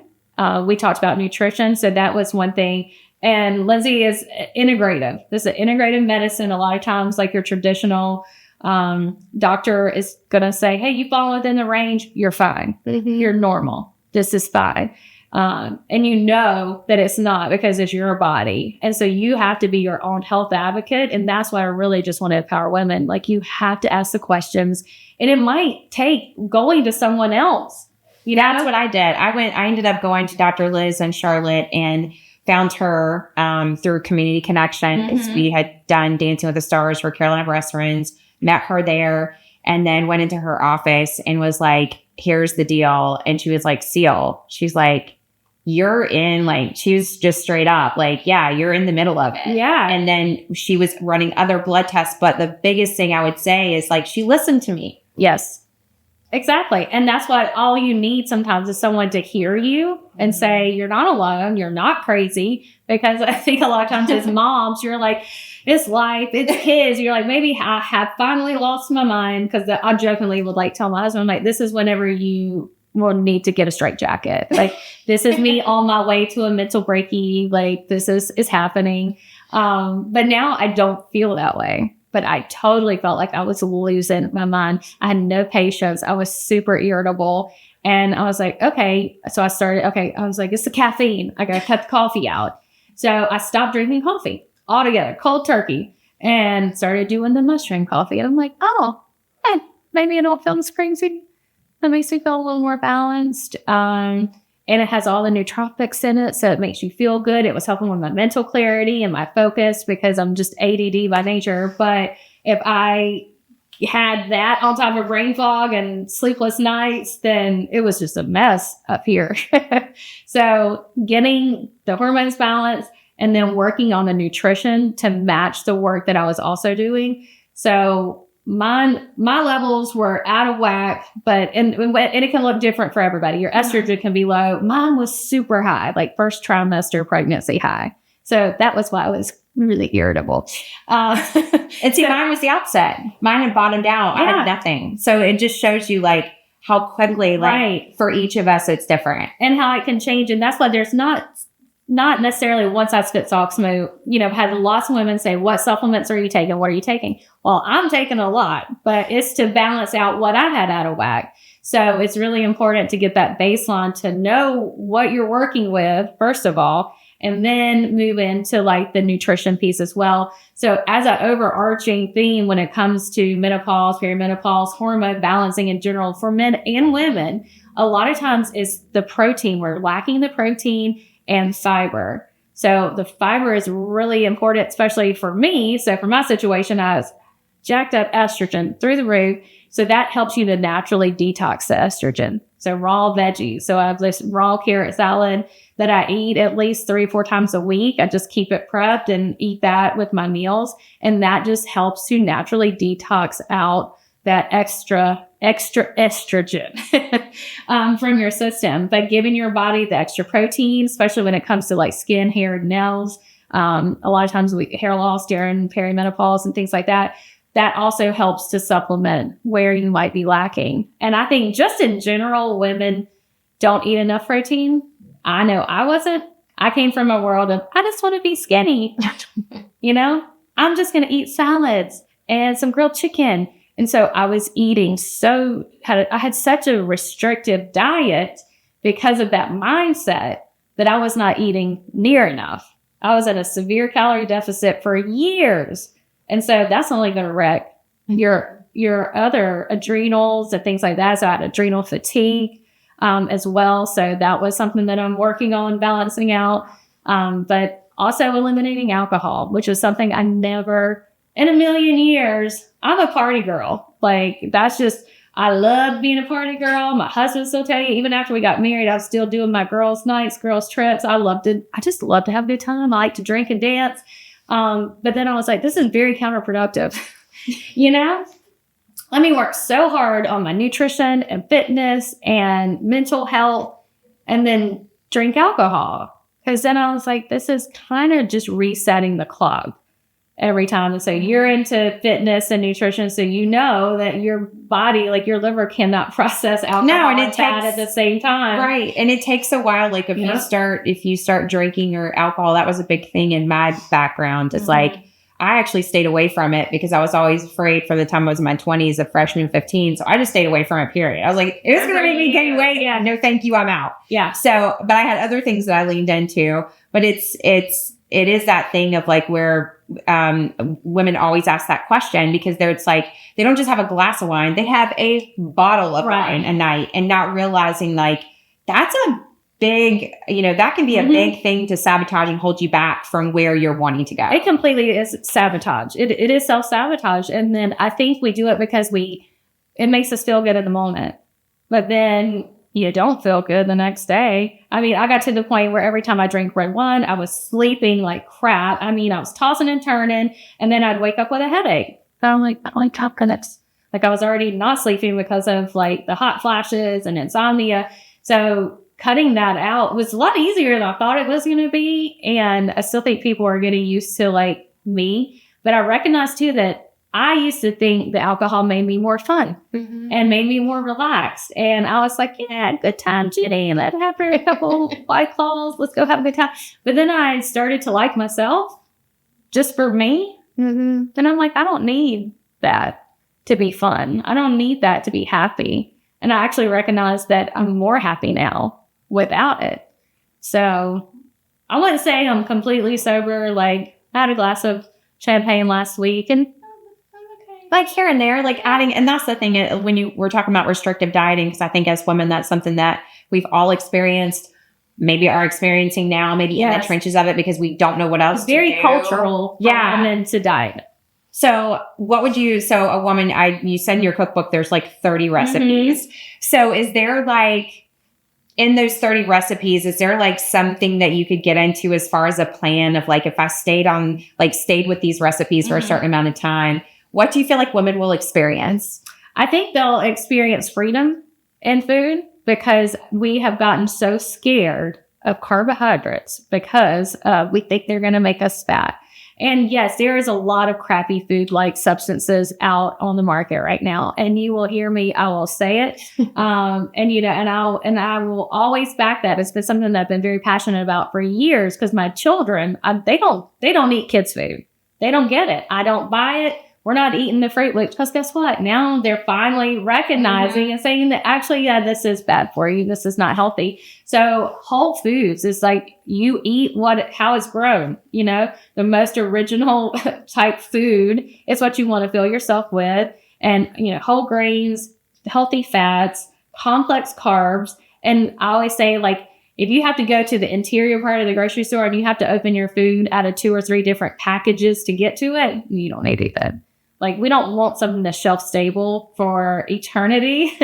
We talked about nutrition. So that was one thing. And Lindsay is integrative. This is an integrative medicine. A lot of times, like your traditional doctor is going to say, hey, you fall within the range, you're fine. You're normal. This is fine. And you know that it's not, because it's your body. And so you have to be your own health advocate. And that's why I really just want to empower women. Like, you have to ask the questions, and it might take going to someone else.
You know, that's what I did. I ended up going to Dr. Liz in Charlotte and found her through Community Connection. We had done Dancing with the Stars for Carolina Restaurants, met her there, and then went into her office and was like, here's the deal. And she was like, Cel, she's like, you're in, like, she was just straight up like, yeah, you're in the middle of it.
Yeah.
And then she was running other blood tests. But the biggest thing I would say is, like, she listened to me.
Yes. Exactly. And that's what all you need sometimes is someone to hear you and say, you're not alone. You're not crazy. Because I think a lot of times as moms, you're like, it's life, it's kids. You're like, maybe I have finally lost my mind. Because I jokingly would like tell my husband, I'm like, this is whenever you will need to get a straitjacket. Like, this is me on my way to a mental breaky. Like, this is happening. But now I don't feel that way. But I totally felt like I was losing my mind. I had no patience. I was super irritable. And I was like, okay. So I was like, it's the caffeine. I got to cut the coffee out. So I stopped drinking coffee altogether, cold turkey, and started doing the mushroom coffee. And I'm like, maybe I don't feel as crazy. That makes me feel a little more balanced. And it has all the nootropics in it, so it makes you feel good. It was helping with my mental clarity and my focus, because I'm just ADD by nature. But if I had that on top of brain fog and sleepless nights, then it was just a mess up here. So getting the hormones balanced and then working on the nutrition to match the work that I was also doing. So my levels were out of whack, but and it can look different for everybody. Your estrogen can be low. Mine was super high, like first trimester pregnancy high. So that was why I was really irritable.
And see, mine was the opposite. Mine had bottomed out. I had nothing. So it just shows you like how quickly, like for each of us, it's different
and how it can change. And that's why there's not necessarily one size fits all. I've had lots of women say, what supplements are you taking? What are you taking? Well, I'm taking a lot, but it's to balance out what I had out of whack. So it's really important to get that baseline to know what you're working with, first of all, and then move into like the nutrition piece as well. So as an overarching theme when it comes to menopause, perimenopause, hormone balancing in general for men and women, a lot of times is the protein. We're lacking the protein and fiber. So the fiber is really important, especially for me. So for my situation, I was jacked up estrogen through the roof. So that helps you to naturally detox the estrogen. So raw veggies. So I have this raw carrot salad that I eat at least 3-4 times a week. I just keep it prepped and eat that with my meals. And that just helps to naturally detox out that extra estrogen from your system, but giving your body the extra protein, especially when it comes to like skin, hair, and nails. A lot of times hair loss during perimenopause and things like that. That also helps to supplement where you might be lacking. And I think just in general, women don't eat enough protein. I know I wasn't. I came from a world of, I just want to be skinny. I'm just going to eat salads and some grilled chicken. And so I was eating I had such a restrictive diet because of that mindset that I was not eating near enough. I was at a severe calorie deficit for years. And so that's only going to wreck your other adrenals and things like that. So I had adrenal fatigue as well. So that was something that I'm working on balancing out. But also eliminating alcohol, which was something I never in a million years. I'm a party girl. Like I love being a party girl. My husband still tell you, even after we got married, I was still doing my girls' nights, girls' trips. I just loved to have a good time. I like to drink and dance. But then I was like, this is very counterproductive. Let me work so hard on my nutrition and fitness and mental health and then drink alcohol. Because then I was like, this is kind of just resetting the clock every time. And so you're into fitness and nutrition, so you know that your body, like your liver, cannot process alcohol and fat at the same time.
Right. And it takes a while. Like if you start drinking or alcohol, that was a big thing in my background. It's like, I actually stayed away from it because I was always afraid from the time I was in my 20s, a freshman 15. So I just stayed away from it, period. I was like, it was going to make me gain weight. Yeah, no, thank you. I'm out.
Yeah.
So, but I had other things that I leaned into, but it is that thing of like where women always ask that question because it's like, they don't just have a glass of wine. They have a bottle of wine a night and not realizing like that's a big, that can be a big thing to sabotage and hold you back from where you're wanting to go.
It completely is sabotage. It is self-sabotage. And then I think we do it because it makes us feel good in the moment, but then you don't feel good the next day. I mean, I got to the point where every time I drank red wine, I was sleeping like crap. I mean, I was tossing and turning, and then I'd wake up with a headache. So I'm like, oh my God, that's like I was already not sleeping because of like the hot flashes and insomnia. So cutting that out was a lot easier than I thought it was going to be. And I still think people are getting used to like me, but I recognize too that I used to think the alcohol made me more fun and made me more relaxed. And I was like, yeah, good time, Jennie. Let's have a couple White Claws. Let's go have a good time. But then I started to like myself just for me. Then I'm like, I don't need that to be fun. I don't need that to be happy. And I actually recognize that I'm more happy now without it. So I wouldn't say I'm completely sober. Like I had a glass of champagne last week and
like here and there, like adding, and that's the thing when we're talking about restrictive dieting, because I think as women, that's something that we've all experienced, maybe are experiencing now, maybe in the trenches of it because we don't know what else.
It's very cultural.
Yeah.
And to diet.
So a woman, you send your cookbook, there's like 30 recipes. So is there like, in those 30 recipes, is there like something that you could get into as far as a plan of like, if I stayed with these recipes for a certain amount of time, what do you feel like women will experience?
I think they'll experience freedom in food because we have gotten so scared of carbohydrates because we think they're going to make us fat. And yes, there is a lot of crappy food-like substances out on the market right now. And you will hear me, I will say it. And I will always back that. It's been something that I've been very passionate about for years because my children, they don't eat kids' food. They don't get it. I don't buy it. We're not eating the Fruit Loops because guess what? Now they're finally recognizing and saying that actually, yeah, this is bad for you. This is not healthy. So Whole Foods is like you eat how it's grown, the most original type food is what you want to fill yourself with. And, whole grains, healthy fats, complex carbs. And I always say like, if you have to go to the interior part of the grocery store and you have to open your food out of 2 or 3 different packages to get to it, you don't need to do that. Like, we don't want something that's shelf stable for eternity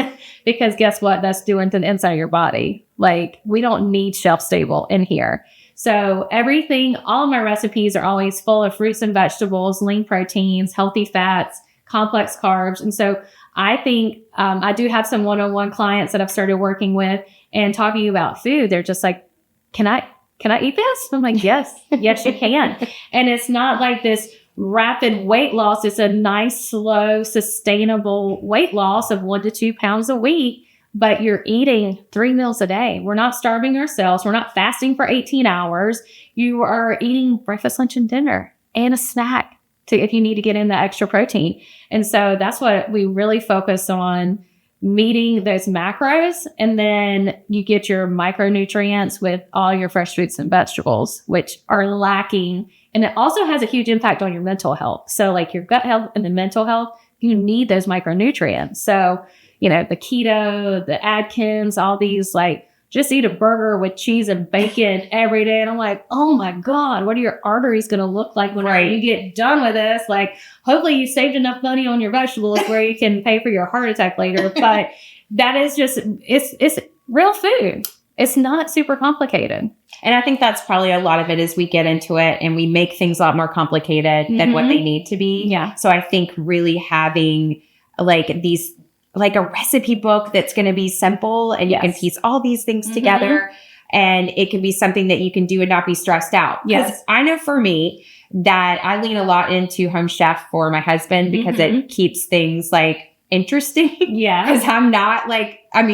because guess what? That's doing to the inside of your body. Like, we don't need shelf stable in here. So all of my recipes are always full of fruits and vegetables, lean proteins, healthy fats, complex carbs. And so I think I do have some one-on-one clients that I've started working with and talking about food. They're just like, can I eat this? I'm like, yes, you can. And it's not like this rapid weight loss. It's a nice, slow, sustainable weight loss of 1 to 2 pounds a week, but you're eating 3 meals a day. We're not starving ourselves. We're not fasting for 18 hours. You are eating breakfast, lunch, and dinner and a snack if you need to get in the extra protein. And so that's what we really focus on, meeting those macros. And then you get your micronutrients with all your fresh fruits and vegetables, which are lacking. And it also has a huge impact on your mental health. So like your gut health and the mental health, you need those micronutrients. So, the keto, the Atkins, all these, like, just eat a burger with cheese and bacon every day. And I'm like, oh my God, what are your arteries going to look like when you get done with this? Like, hopefully you saved enough money on your vegetables where you can pay for your heart attack later. But that is just, it's real food. It's not super complicated.
And I think that's probably a lot of it is we get into it and we make things a lot more complicated than what they need to be.
Yeah.
So I think really having like a recipe book that's going to be simple and you can piece all these things together and it can be something that you can do and not be stressed out. Yes. I know for me that I lean a lot into Home Chef for my husband because it keeps things like interesting.
Yeah.
Because I'm not like, I'll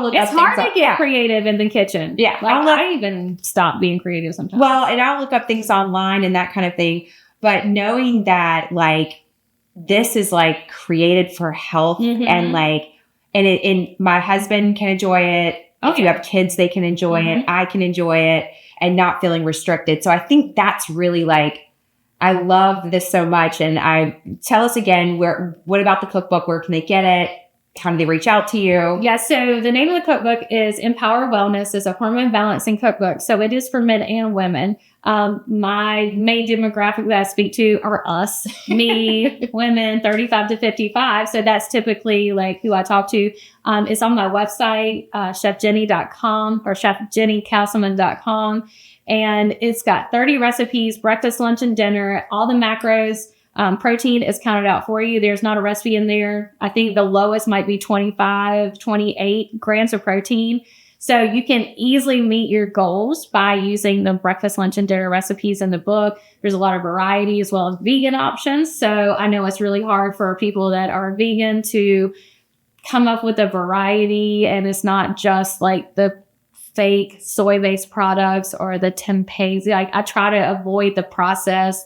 look up
things. It's hard to get creative in the kitchen.
Yeah.
I even stop being creative sometimes.
Well, and I'll look up things online and that kind of thing. But knowing that like, this is like created for health and like, and my husband can enjoy it. If you have kids, they can enjoy it. I can enjoy it and not feeling restricted. So I think that's really like, I love this so much. And tell us again, what about the cookbook? Where can they get it? How do they reach out to you?
Yeah, so the name of the cookbook is Empower Wellness. It's a hormone balancing cookbook. So it is for men and women. My main demographic that I speak to are us, me, women 35 to 55. So that's typically like who I talk to. It's on my website, chefjennie.com or chefjenniecasselman.com. And it's got 30 recipes, breakfast, lunch, and dinner, all the macros. Protein is counted out for you. There's not a recipe in there. I think the lowest might be 25, 28 grams of protein. So you can easily meet your goals by using the breakfast, lunch, and dinner recipes in the book. There's a lot of variety as well as vegan options. So I know it's really hard for people that are vegan to come up with a variety, and it's not just like the fake soy-based products or the tempeh. Like, I try to avoid the process,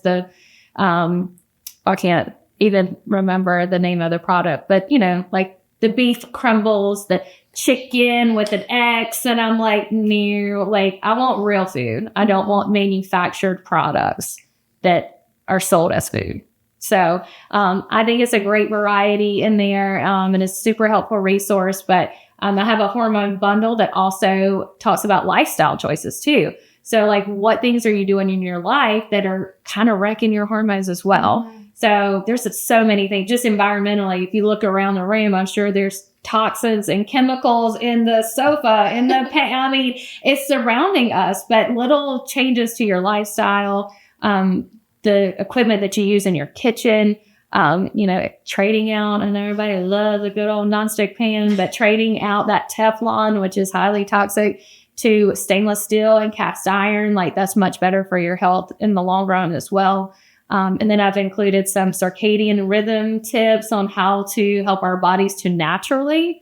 I can't even remember the name of the product, but like the beef crumbles, the chicken with an X. And I'm like, no, like I want real food. I don't want manufactured products that are sold as food. So, I think it's a great variety in there. And it's a super helpful resource, but, I have a hormone bundle that also talks about lifestyle choices too. So like, what things are you doing in your life that are kind of wrecking your hormones as well? So there's so many things, just environmentally. If you look around the room, I'm sure there's toxins and chemicals in the sofa, in the I mean, it's surrounding us, but little changes to your lifestyle, the equipment that you use in your kitchen, trading out. I know everybody loves a good old nonstick pan, but trading out that Teflon, which is highly toxic, to stainless steel and cast iron, like that's much better for your health in the long run as well. And then I've included some circadian rhythm tips on how to help our bodies to naturally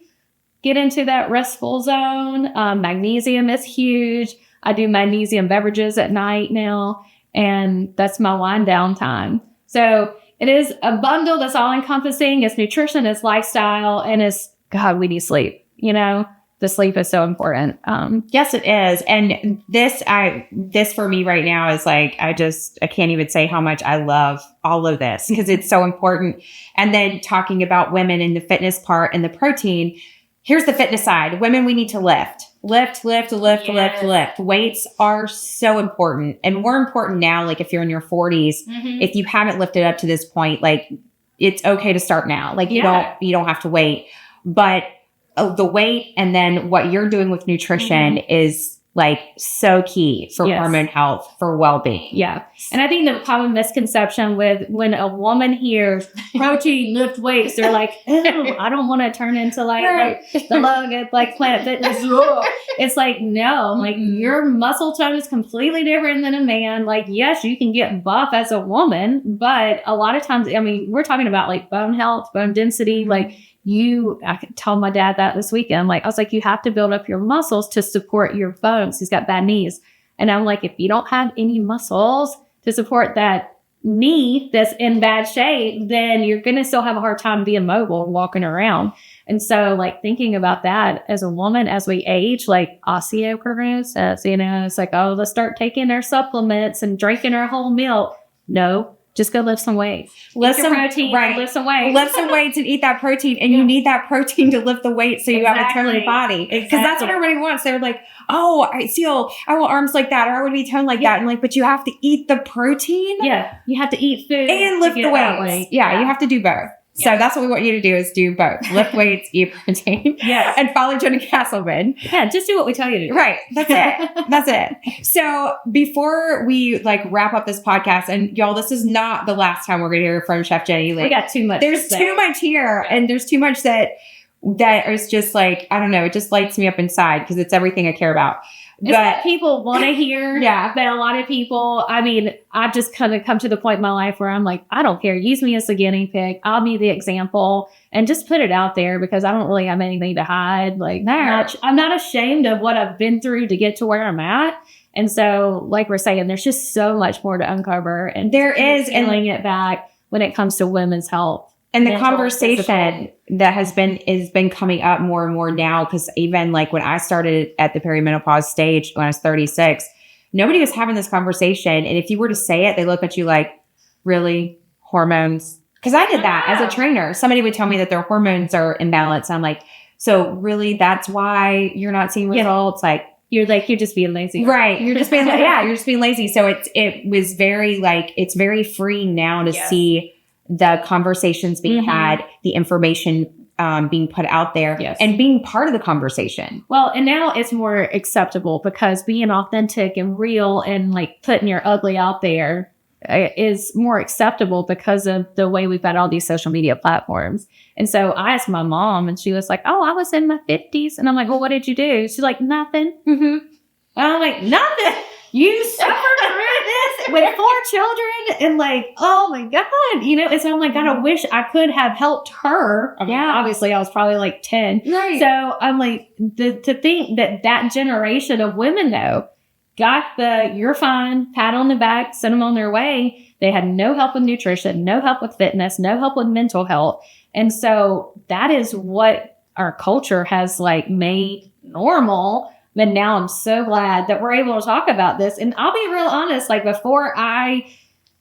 get into that restful zone. Magnesium is huge. I do magnesium beverages at night now, and that's my wind down time. So it is a bundle that's all encompassing. It's nutrition, it's lifestyle, and God, we need sleep. The sleep is so important.
Yes, it is. And this for me right now is like, I can't even say how much I love all of this because it's so important. And then talking about women in the fitness part and the protein, here's the fitness side. Women, we need to lift. Lift. Weights are so important and more important now. Like if you're in your 40s, if you haven't lifted up to this point, like it's okay to start now. Like you don't have to wait, but the weight and then what you're doing with nutrition is like so key for hormone health, for well-being.
Yeah. And I think the common misconception with when a woman hears protein, lift weights, they're like, oh, I don't want to turn into like the lug at like Planet Fitness. It's like, no, like your muscle tone is completely different than a man. Like, yes, you can get buff as a woman, but a lot of times, I mean, we're talking about like bone health, bone density, like I told my dad that this weekend. I was like, you have to build up your muscles to support your bones. He's got bad knees. And I'm like, if you don't have any muscles to support that knee that's in bad shape, then you're going to still have a hard time being mobile, walking around. And so like thinking about that as a woman, as we age, like osteoporosis, it's like, oh, let's start taking our supplements and drinking our whole milk. No. Just go lift some weights.
Lift some
protein. Right. Lift some weights.
Lift some weights and eat that protein. And you need that protein to lift the weight so you have a toned body. Because that's what everybody wants. They're like, oh, I want arms like that, or I want to be toned like that. And like, but you have to eat the protein.
Yeah. You have to eat food.
And lift the weights. Yeah, you have to do both. So that's what we want you to do is do both. Lift weights, eat protein.
Yes.
And follow Jennie Casselman.
Yeah, just do what we tell you to do.
Right. That's it. That's it. So before we like wrap up this podcast, and y'all, this is not the last time we're going to hear from Chef Jennie. Like,
we got too much.
There's too much here. And there's too much that is just like, I don't know, it just lights me up inside because it's everything I care about.
But people want to hear.
Yeah.
But a lot of people, I mean, I've just kind of come to the point in my life where I'm like, I don't care. Use me as the guinea pig. I'll be the example and just put it out there because I don't really have anything to hide. Like, I'm not ashamed of what I've been through to get to where I'm at. And so, like we're saying, there's just so much more to uncover. And there is, peeling it back when it comes to women's health.
And the conversation that has been coming up more and more now, because even like when I started at the perimenopause stage when I was 36, nobody was having this conversation. And if you were to say it, they look at you like, really? Hormones? Because I did that as a trainer. Somebody would tell me that their hormones are imbalanced. I'm like, so really that's why you're not seeing results? Like,
you're just being lazy.
Right. You're just being you're just being lazy. So it was very like, it's very freeing now to see the conversations being had, the information being put out there, and being part of the conversation.
Well, and now it's more acceptable because being authentic and real and like putting your ugly out there is more acceptable because of the way we've got all these social media platforms. And so I asked my mom and she was like, oh, I was in my 50s. And I'm like, well, what did you do? She's like, nothing. And I'm like, nothing. You suffered through this with 4 children and like, oh my God, and so I'm like, God, I wish I could have helped her. I mean, obviously I was probably like 10.
Right.
So I'm like, to think that generation of women though, got you're fine, pat on the back, sent them on their way. They had no help with nutrition, no help with fitness, no help with mental health. And so that is what our culture has like made normal. But now I'm so glad that we're able to talk about this. And I'll be real honest, like before I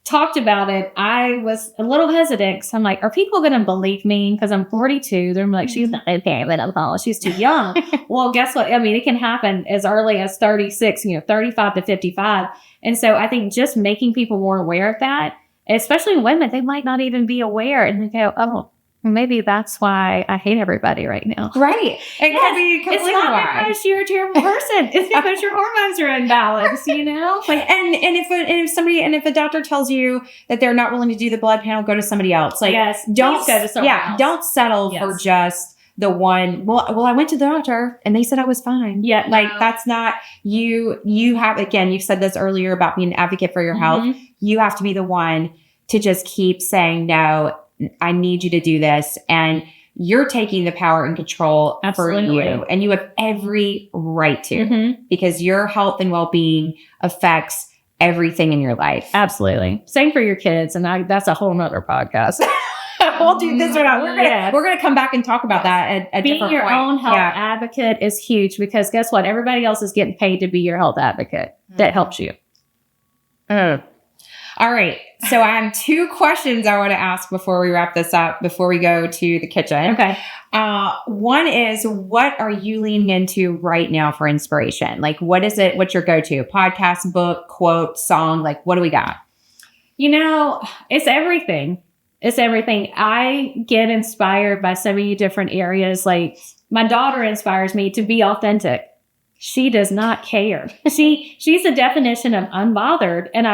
talked about it, I was a little hesitant because I'm like, are people going to believe me? Because I'm 42. They're like, she's not okay, but she's too young. Well, guess what? I mean, it can happen as early as 36, 35 to 55. And so I think just making people more aware of that especially women, they might not even be aware, and they go, oh, maybe that's why I hate everybody right now.
Right. It could be completely
It's not because you're a terrible person. It's because your hormones are imbalanced, you know?
Like, and if a doctor tells you that they're not willing to do the blood panel, go to somebody else. Like,
don't go to someone else.
Don't settle for just the one. Well, I went to the doctor and they said I was fine.
Yeah.
Like, that's not you have, again, you've said this earlier about being an advocate for your health. You have to be the one to just keep saying, no, I need you to do this. And you're taking the power and control for you. And you have every right to, because your health and well-being affects everything in your life.
Absolutely. Same for your kids. And that's a whole nother podcast.
We'll do this one out. We're gonna come back and talk about that at
being your own health advocate is huge, because guess what? Everybody else is getting paid to be your health advocate. That helps you.
All right. So I have 2 questions I want to ask before we wrap this up, before we go to the kitchen.
Okay.
One is, what are you leaning into right now for inspiration? Like, what is it? What's your go-to? Podcast, book, quote, song? Like, what do we got?
You know, it's everything. It's everything. I get inspired by so many different areas. Like, my daughter inspires me to be authentic. She does not care. She's the definition of unbothered. And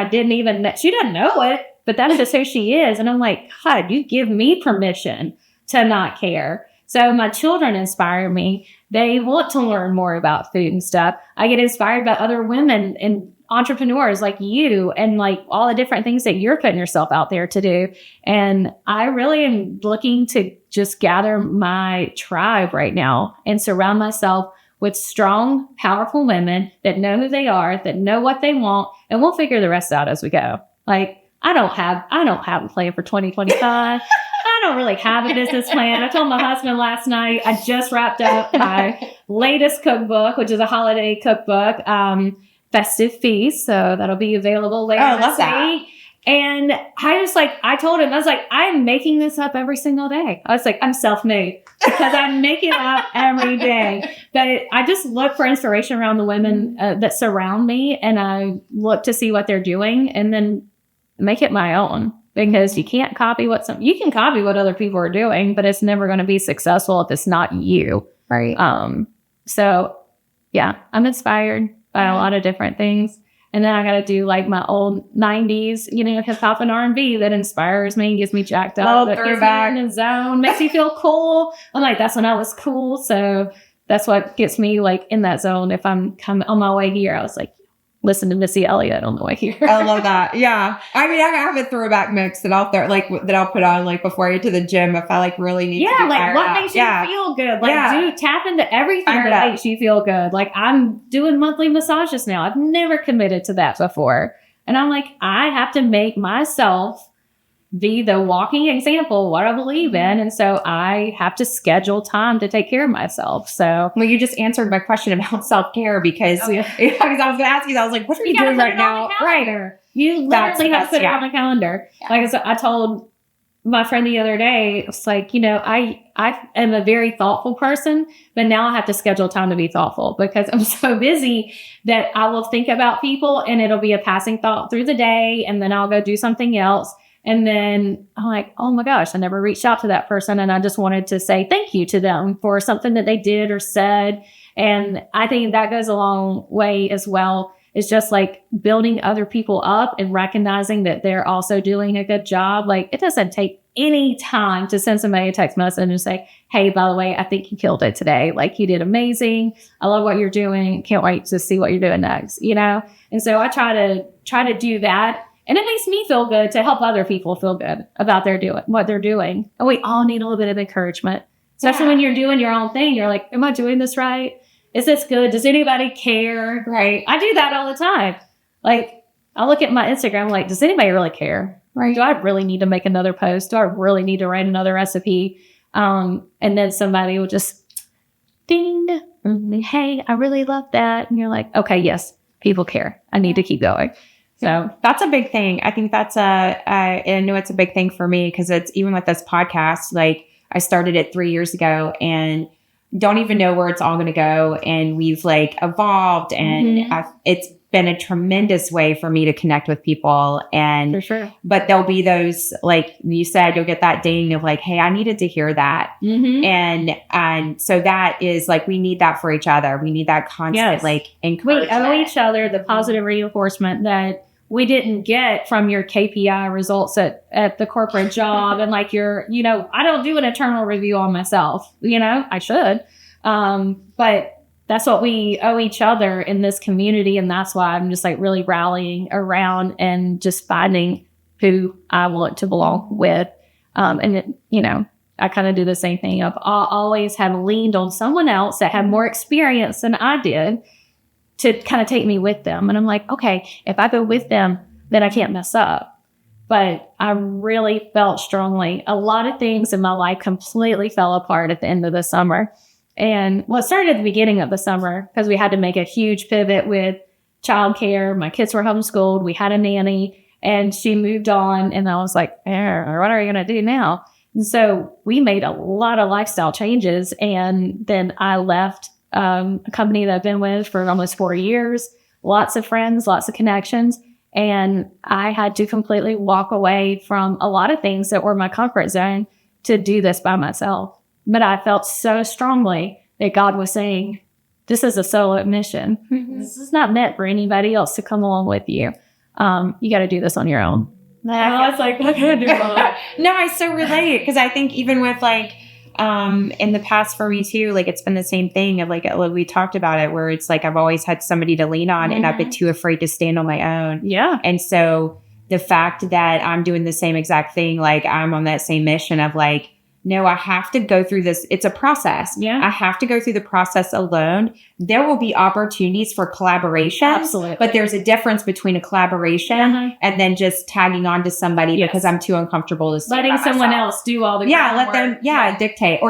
she doesn't know it, but that's just who she is. And I'm like, God, you give me permission to not care. So my children inspire me. They want to learn more about food and stuff. I get inspired by other women and entrepreneurs like you, and like all the different things that you're putting yourself out there to do. And I really am looking to just gather my tribe right now and surround myself with strong, powerful women that know who they are, that know what they want, and we'll figure the rest out as we go. Like, I don't have a plan for 2025. I don't really have a business plan. I told my husband last night, I just wrapped up my latest cookbook, which is a holiday cookbook, Festive Feast. So that'll be available later this week. And I told him, I'm making this up every single day. I was like, I'm self-made because I make it up every day. But I just look for inspiration around the women that surround me, and I look to see what they're doing and then make it my own, because you can't copy you can copy what other people are doing, but it's never going to be successful if it's not you.
Right.
So yeah, I'm inspired by a lot of different things. And then I got to do like my old 90s, hip hop and R&B that inspires me, gives me jacked up, that gets me in the zone, makes me feel cool. I'm like, that's when I was cool. So that's what gets me like in that zone. If I'm coming on my way here, I was like, listen to Missy Elliott on the way here.
I love that. Yeah. I mean, I have a throwback mix that I'll put on like before I get to the gym if I like really need to be
like what makes you feel good. Like, tap into everything that makes you feel good. Like, I'm doing monthly massages now. I've never committed to that before. And I'm like, I have to make myself be the walking example of what I believe in. And so I have to schedule time to take care of myself. So,
well, you just answered my question about self-care because I was going to ask you, I was like, what are you doing right now?
Right. You literally have to put it on the calendar. Yeah. Like I told my friend the other day, it's like, I am a very thoughtful person, but now I have to schedule time to be thoughtful because I'm so busy that I will think about people and it'll be a passing thought through the day. And then I'll go do something else. And then I'm like, oh my gosh, I never reached out to that person. And I just wanted to say thank you to them for something that they did or said. And I think that goes a long way as well. It's just like building other people up and recognizing that they're also doing a good job. Like, it doesn't take any time to send somebody a text message and say, hey, by the way, I think you killed it today. Like, you did amazing. I love what you're doing. Can't wait to see what you're doing next, And so I try to do that. And it makes me feel good to help other people feel good about what they're doing. And we all need a little bit of encouragement, especially when you're doing your own thing. You're like, am I doing this right? Is this good? Does anybody care? Right. I do that all the time. Like, I look at my Instagram, like, does anybody really care? Right. Do I really need to make another post? Do I really need to write another recipe? And then somebody will just ding, hey, I really love that. And you're like, okay, yes, people care. I need to keep going. So
that's a big thing. I think I know it's a big thing for me because it's even with this podcast, like I started it 3 years ago and don't even know where it's all going to go. And we've like evolved and it's been a tremendous way for me to connect with people. And,
for sure.
But there'll be those, like you said, you'll get that ding of like, hey, I needed to hear that. And so that is like, we need that for each other. We need that constant, like, encouragement.
We owe each other the positive reinforcement that we didn't get from your KPI results at the corporate job. And like I don't do an internal review on myself, I should. But that's what we owe each other in this community. And that's why I'm just like really rallying around and just finding who I want to belong with. I kind of do the same thing. I always have leaned on someone else that had more experience than I did to kind of take me with them. And I'm like, okay, if I go with them, then I can't mess up. But I really felt strongly a lot of things in my life completely fell apart at the end of the summer. And it started at the beginning of the summer because we had to make a huge pivot with childcare. My kids were homeschooled. We had a nanny and she moved on. And I was like, what are you going to do now? And so we made a lot of lifestyle changes. And then I left a company that I've been with for almost 4 years, lots of friends, lots of connections. And I had to completely walk away from a lot of things that were my comfort zone to do this by myself. But I felt so strongly that God was saying, this is a solo mission. This is not meant for anybody else to come along with you. You got to do this on your own. And I was like, I can't do that.
No, I so relate because I think even with like, in the past for me too, like it's been the same thing of like we talked about it where it's like I've always had somebody to lean on and I've been too afraid to stand on my own.
Yeah.
And so the fact that I'm doing the same exact thing, like I'm on that same mission of like, no, I have to go through this. It's a process.
Yeah.
I have to go through the process alone. There will be opportunities for collaboration.
Absolutely.
But there's a difference between a collaboration and then just tagging on to somebody because I'm too uncomfortable to
letting someone else do all the
let them dictate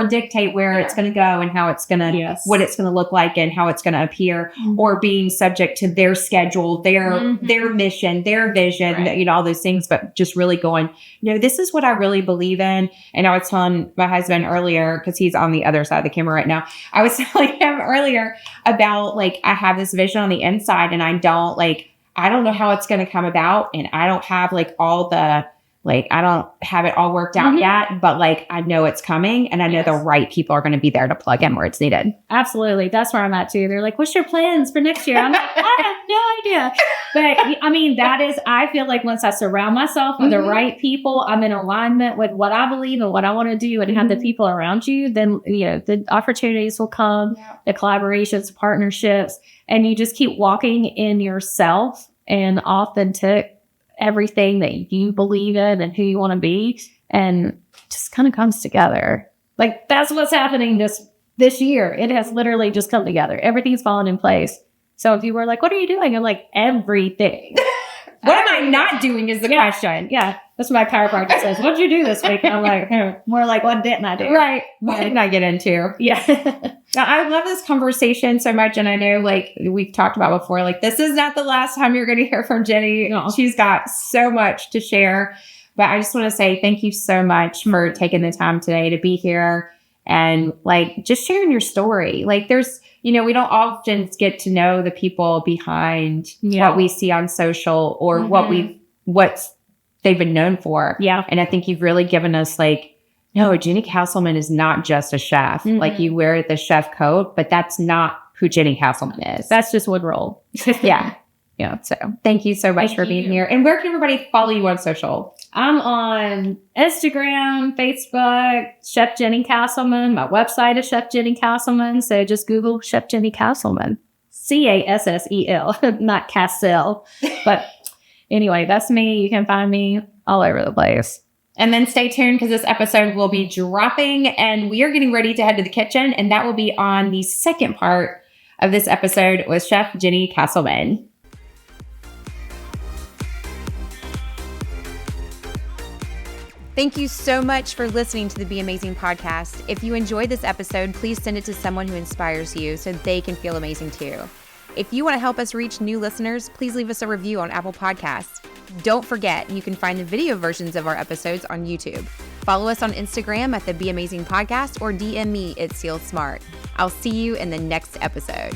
where it's going to go and how it's going to what it's going to look like and how it's going to appear or being subject to their schedule, their mission, their vision, all those things, but just really going, this is what I really believe in. And I was telling my husband earlier, because he's on the other side of the camera right now, I was telling him earlier about like I have this vision on the inside and I don't know how it's going to come about and I don't have like all the I don't have it all worked out yet, but like I know it's coming and I know the right people are going to be there to plug in where it's needed.
Absolutely. That's where I'm at too. They're like, what's your plans for next year? I'm like, I have no idea. But I mean, I feel like once I surround myself with the right people, I'm in alignment with what I believe and what I want to do and have the people around you, then, the opportunities will come, the collaborations, partnerships, and you just keep walking in yourself and authentic everything that you believe in and who you want to be, and just kind of comes together. Like that's what's happening this year. It has literally just come together. Everything's fallen in place. So if you were like, what are you doing? I'm like, everything.
What am I not doing is the question.
Yeah. That's what my chiropractor says. What did you do this week? And I'm like, more like, what didn't I do?
Right. What didn't I get into?
Yeah.
Now, I love this conversation so much. And I know like we've talked about before, like this is not the last time you're going to hear from Jennie. No. She's got so much to share. But I just want to say thank you so much for taking the time today to be here and like just sharing your story. Like there's, we don't often get to know the people behind what we see on social or what they've been known for.
Yeah.
And I think you've really given us like, no, Jennie Casselman is not just a chef. Like you wear the chef coat, but that's not who Jennie Casselman is.
That's just Woodroll.
Yeah. Yeah. So thank you so much for being here. And where can everybody follow you on social?
I'm on Instagram, Facebook, Chef Jennie Casselman. My website is Chef Jennie Casselman. So just Google Chef Jennie Casselman. Cassel, not Cassel. But anyway, that's me. You can find me all over the place.
And then stay tuned because this episode will be dropping and we are getting ready to head to the kitchen. And that will be on the second part of this episode with Chef Jennie Casselman.
Thank you so much for listening to the Be Amazing podcast. If you enjoyed this episode, please send it to someone who inspires you so they can feel amazing too. If you want to help us reach new listeners, please leave us a review on Apple Podcasts. Don't forget, you can find the video versions of our episodes on YouTube. Follow us on Instagram at the Be Amazing Podcast or DM me at Cel Smart. I'll see you in the next episode.